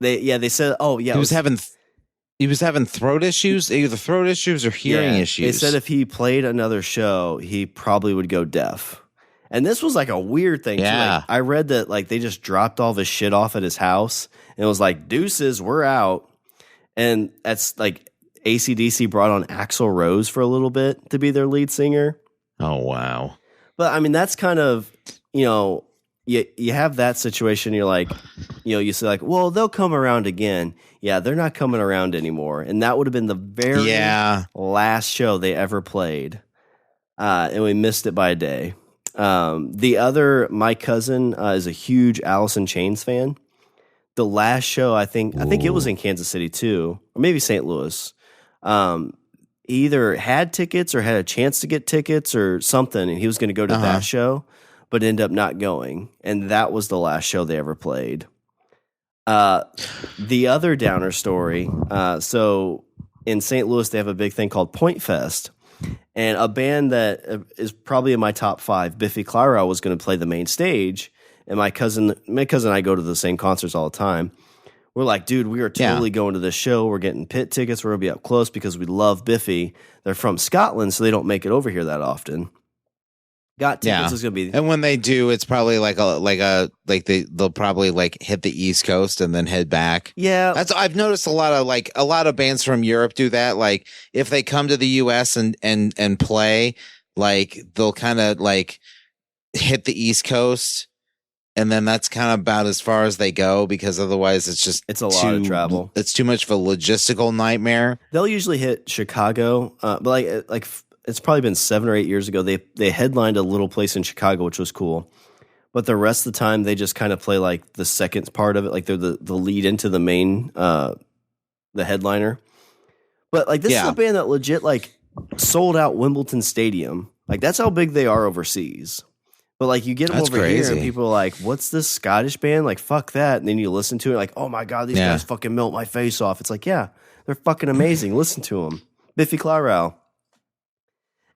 they said, "Oh yeah, he was having throat issues, either throat issues or hearing issues." They said if he played another show, he probably would go deaf. And this was like a weird thing. Yeah. Too. I read that they just dropped all his shit off at his house and it was like, deuces, we're out. And that's AC/DC brought on Axl Rose for a little bit to be their lead singer. Oh, wow. But I mean, that's kind of, you have that situation. You're like, you say well, they'll come around again. Yeah, they're not coming around anymore. And that would have been the very last show they ever played. And we missed it by a day. My cousin is a huge Alice in Chains fan. The last show, I think it was in Kansas City too, or maybe St. Louis. He either had tickets or had a chance to get tickets or something, and he was going to go to that show, but ended up not going. And that was the last show they ever played. The other downer story. So in St. Louis, they have a big thing called Point Fest. And a band that is probably in my top 5, Biffy Clyro, was going to play the main stage. And my cousin and I go to the same concerts all the time. We're like, dude, we are totally going to this show. We're getting pit tickets. We're going to be up close because we love Biffy. They're from Scotland, so they don't make it over here that often. Got tickets. It's going to be, and when they do, it's probably they'll probably hit the East Coast and then head back. Yeah, I've noticed a lot of bands from Europe do that. Like if they come to the U.S. and play, they'll kind of hit the East Coast, and then that's kind of about as far as they go because otherwise it's a lot of travel. It's too much of a logistical nightmare. They'll usually hit Chicago, but it's probably been 7 or 8 years ago. They headlined a little place in Chicago, which was cool. But the rest of the time, they just kind of play the second part of it, they're the lead into the main, the headliner. But this is a band that legit sold out Wimbledon Stadium. That's how big they are overseas. But you get them over here, and people are like, "What's this Scottish band? Fuck that!" And then you listen to it, "Oh my god, these guys fucking melt my face off." It's they're fucking amazing. Listen to them, Biffy Clyro.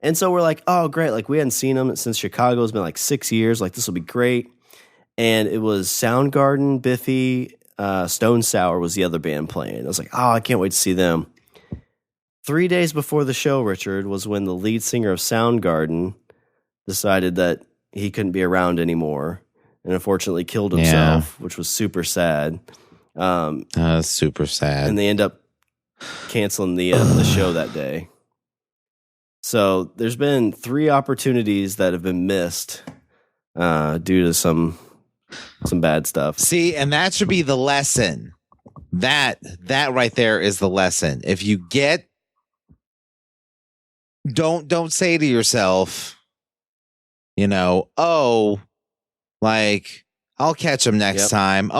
And so we're like, oh, great. We hadn't seen them since Chicago. It's been 6 years. This will be great. And it was Soundgarden, Biffy, Stone Sour was the other band playing. I was like, oh, I can't wait to see them. 3 days before the show, Richard, was when the lead singer of Soundgarden decided that he couldn't be around anymore and unfortunately killed himself, which was super sad. Super sad. And they end up canceling the show that day. So there's been 3 opportunities that have been missed due to some bad stuff. See, and that should be the lesson. That right there is the lesson. If you don't say to yourself, I'll catch him next time.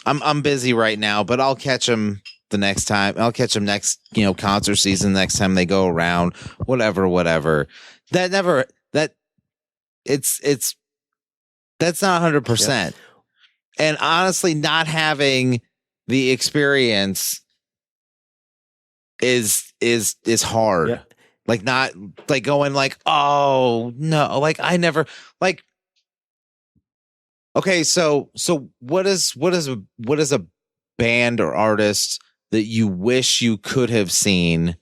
I'm busy right now, but I'll catch him the next time. I'll catch them next, concert season, next time they go around, whatever. That's not 100%. And honestly, not having the experience is hard. Yeah. Not going oh no, I never okay. So what is a band or artist that you wish you could have seen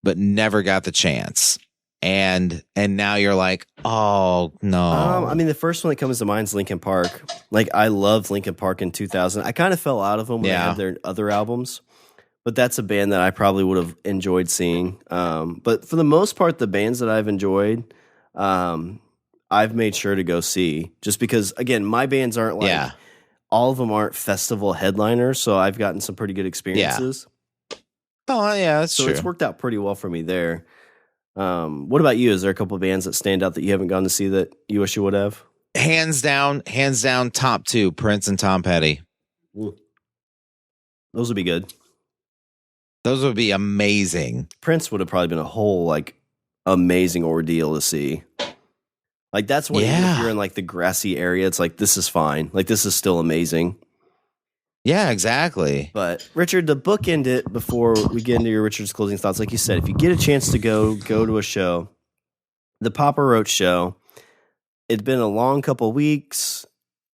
but never got the chance, and now you're oh no? The first one that comes to mind is Linkin Park. I loved Linkin Park in 2000. I kind of fell out of them when they had their other albums, but that's a band that I probably would have enjoyed seeing. But for the most part, the bands that I've enjoyed, I've made sure to go see, just because again, my bands aren't all of them aren't festival headliners, so I've gotten some pretty good experiences. Oh, yeah, that's true. So it's worked out pretty well for me there. What about you? Is there a couple of bands that stand out that you haven't gone to see that you wish you would have? Hands down, top 2, Prince and Tom Petty. Ooh. Those would be good. Those would be amazing. Prince would have probably been a whole amazing ordeal to see. Like that's when even if you're in like the grassy area, it's like this is fine. Like this is still amazing. Yeah, exactly. But Richard, to bookend it before we get into your Richard's closing thoughts, like you said, if you get a chance to go to a show, the Papa Roach show, it's been a long couple weeks.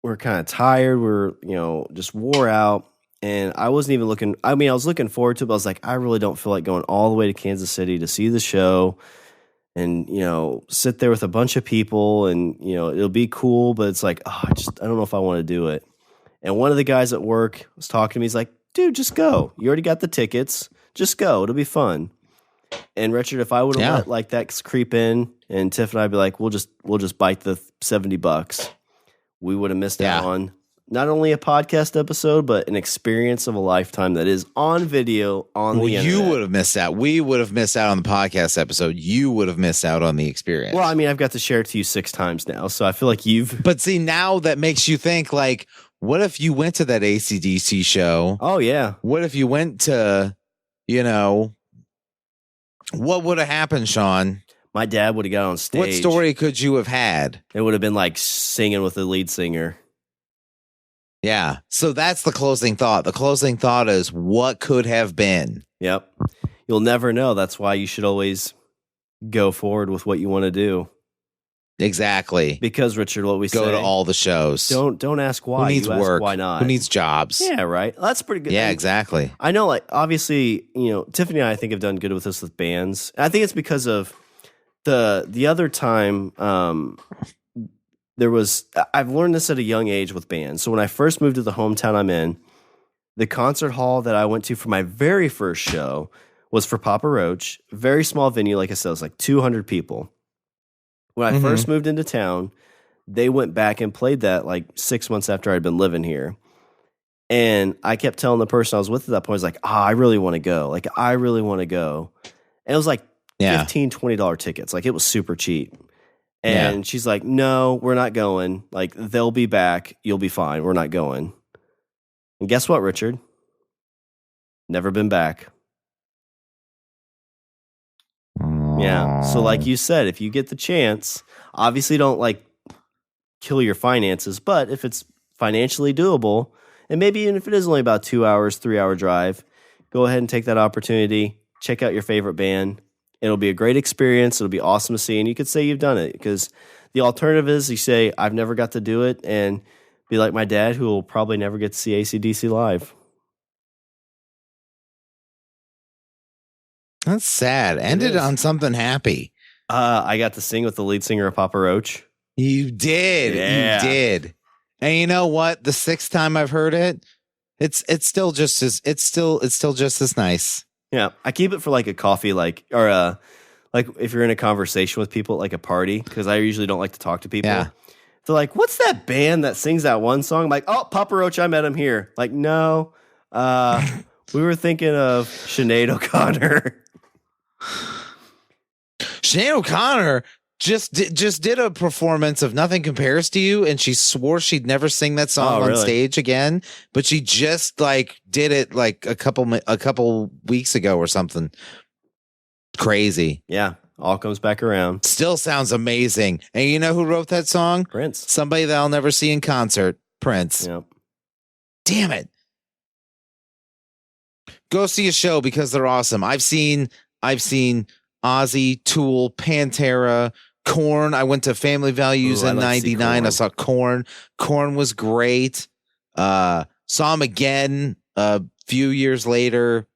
We're kind of tired. We're, just wore out. And I wasn't even looking. I mean, I was looking forward to it, but I was like, I really don't feel like going all the way to Kansas City to see the show and, sit there with a bunch of people and, it'll be cool. But it's like, I don't know if I want to do it. And one of the guys at work was talking to me. He's like, dude, just go. You already got the tickets. Just go. It'll be fun. And Richard, if I would have let like that creep in and Tiff and I'd be like, we'll just bite the $70, we would have missed out on not only a podcast episode, but an experience of a lifetime that is on video on the internet. You would have missed out. We would have missed out on the podcast episode. You would have missed out on the experience. Well, I mean, I've got to share it to you 6 times now, so I feel like you've... But see, now that makes you think like, what if you went to that AC/DC show? Oh, yeah. What if you went to, what would have happened, Shawn? My dad would have got on stage. What story could you have had? It would have been like singing with the lead singer. Yeah. So that's the closing thought. The closing thought is what could have been. Yep. You'll never know. That's why you should always go forward with what you want to do. Exactly. Because, Richard, what we say... Go to all the shows. Don't ask why. Who needs you ask work? why not? Who needs jobs? Yeah, right. That's pretty good. Yeah, exactly. I know, like, obviously, Tiffany and I think have done good with this with bands. And I think it's because of the other time I've learned this at a young age with bands. So when I first moved to the hometown I'm in, the concert hall that I went to for my very first show was for Papa Roach. Very small venue, like I said, it was like 200 people. When I first moved into town, they went back and played that like 6 months after I'd been living here. And I kept telling the person I was with at that point, I was like, I really want to go. Like, I really want to go. And it was like $15, $20 tickets. Like, it was super cheap. And she's like, no, we're not going. Like, they'll be back. You'll be fine. We're not going. And guess what, Richard? Never been back. Yeah. So like you said, if you get the chance, obviously don't like kill your finances, but if it's financially doable, and maybe even if it is only about 2 hours, 3-hour drive, go ahead and take that opportunity. Check out your favorite band. It'll be a great experience. It'll be awesome to see. And you could say you've done it, because the alternative is you say, I've never got to do it, and be like my dad, who will probably never get to see AC/DC live. That's sad. Ended on something happy. I got to sing with the lead singer of Papa Roach. You did. Yeah. You did. And you know what? The 6th time I've heard it, it's still just as just as nice. Yeah, I keep it for like a coffee, like if you're in a conversation with people at like a party, because I usually don't like to talk to people. Yeah. They're like, "What's that band that sings that one song?" I'm like, "Oh, Papa Roach, I met him here." Like, no, we were thinking of Sinead O'Connor. Sinead O'Connor just did a performance of Nothing Compares to You, and she swore she'd never sing that song on stage again, but she just like did it like a couple weeks ago or something. Crazy. Yeah, all comes back around. Still sounds amazing. And you know who wrote that song? Prince. Somebody that I'll never see in concert. Prince. Yep. Damn it. Go see a show because they're awesome. I've seen Ozzy, Tool, Pantera, Korn. I went to Family Values in '99. I saw Korn. Korn was great. Saw him again a few years later.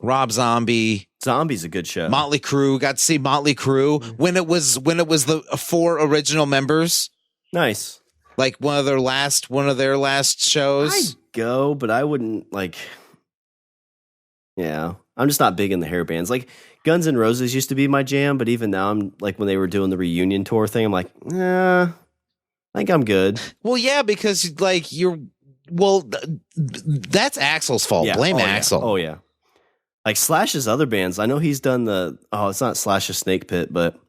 Rob Zombie. Zombie's a good show. Motley Crue. Got to see Motley Crue when it was the 4 original members. Nice. Like one of their last shows. I'd go, but I wouldn't like. Yeah, I'm just not big in the hair bands. Like Guns N' Roses used to be my jam, but even now, I'm like when they were doing the reunion tour thing, I'm like, I think I'm good. Well, yeah, because like that's Axl's fault. Yeah. Blame Yeah. Axl. Oh yeah. Like Slash's other bands, I know he's done it's not Slash's Snake Pit, but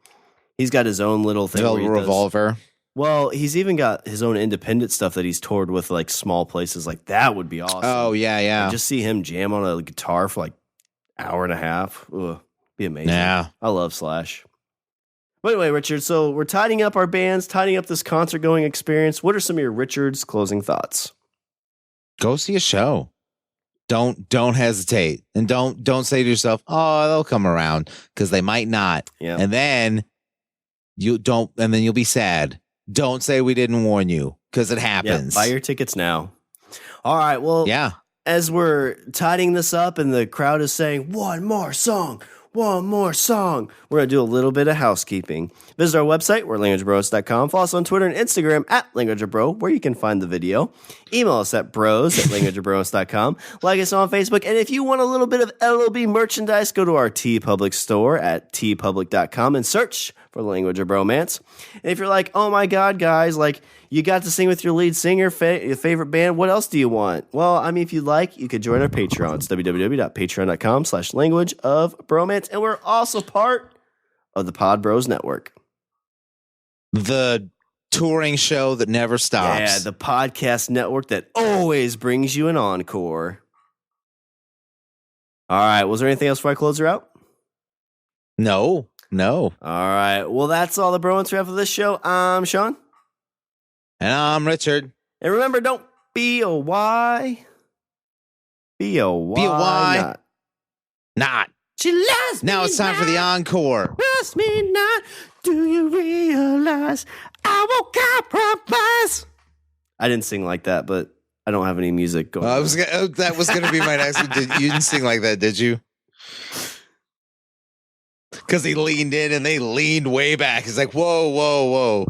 he's got his own little thing. Velvet Revolver. Well, he's even got his own independent stuff that he's toured with, like small places. Like that would be awesome. Oh yeah, yeah. Like, just see him jam on a guitar for like hour and a half. Ugh, be amazing. Yeah, I love Slash. Wait, Richard. So we're tidying up our bands, tidying up this concert going experience. What are some of your Richard's closing thoughts? Go see a show. Don't hesitate, and don't say to yourself, "Oh, they'll come around," because they might not. Yeah. And then you'll be sad. Don't say we didn't warn you, because it happens. Yeah, buy your tickets now. All right. Well, yeah. As we're tidying this up and the crowd is saying, one more song, we're going to do a little bit of housekeeping. Visit our website, we're languageofbromance.com. Follow us on Twitter and Instagram at languageofbro, where you can find the video. Email us at bros@languageofbromance.com. Like us on Facebook. And if you want a little bit of LOB merchandise, go to our TeePublic store at teepublic.com and search for the Language of Bromance. And if you're like, oh my God, guys, like you got to sing with your lead singer, your favorite band, what else do you want? Well, I mean, if you'd like, you could join our Patreon. It's www.patreon.com/languageofbromance. And we're also part of the Pod Bros Network. The touring show that never stops. Yeah, the podcast network that always brings you an encore. All right, was there anything else before I close her out? No. All right, well, that's all the Bromance we have for this show. I'm Shawn. And I'm Richard. And remember, don't be a why. Be a why. Not. She loves me. Now it's time for the encore. Trust me not. Do you realize I won't compromise? I didn't sing like that, but I don't have any music going on. That was going to be my next one. You didn't sing like that, did you? Because he leaned in and they leaned way back. It's like, whoa, whoa, whoa.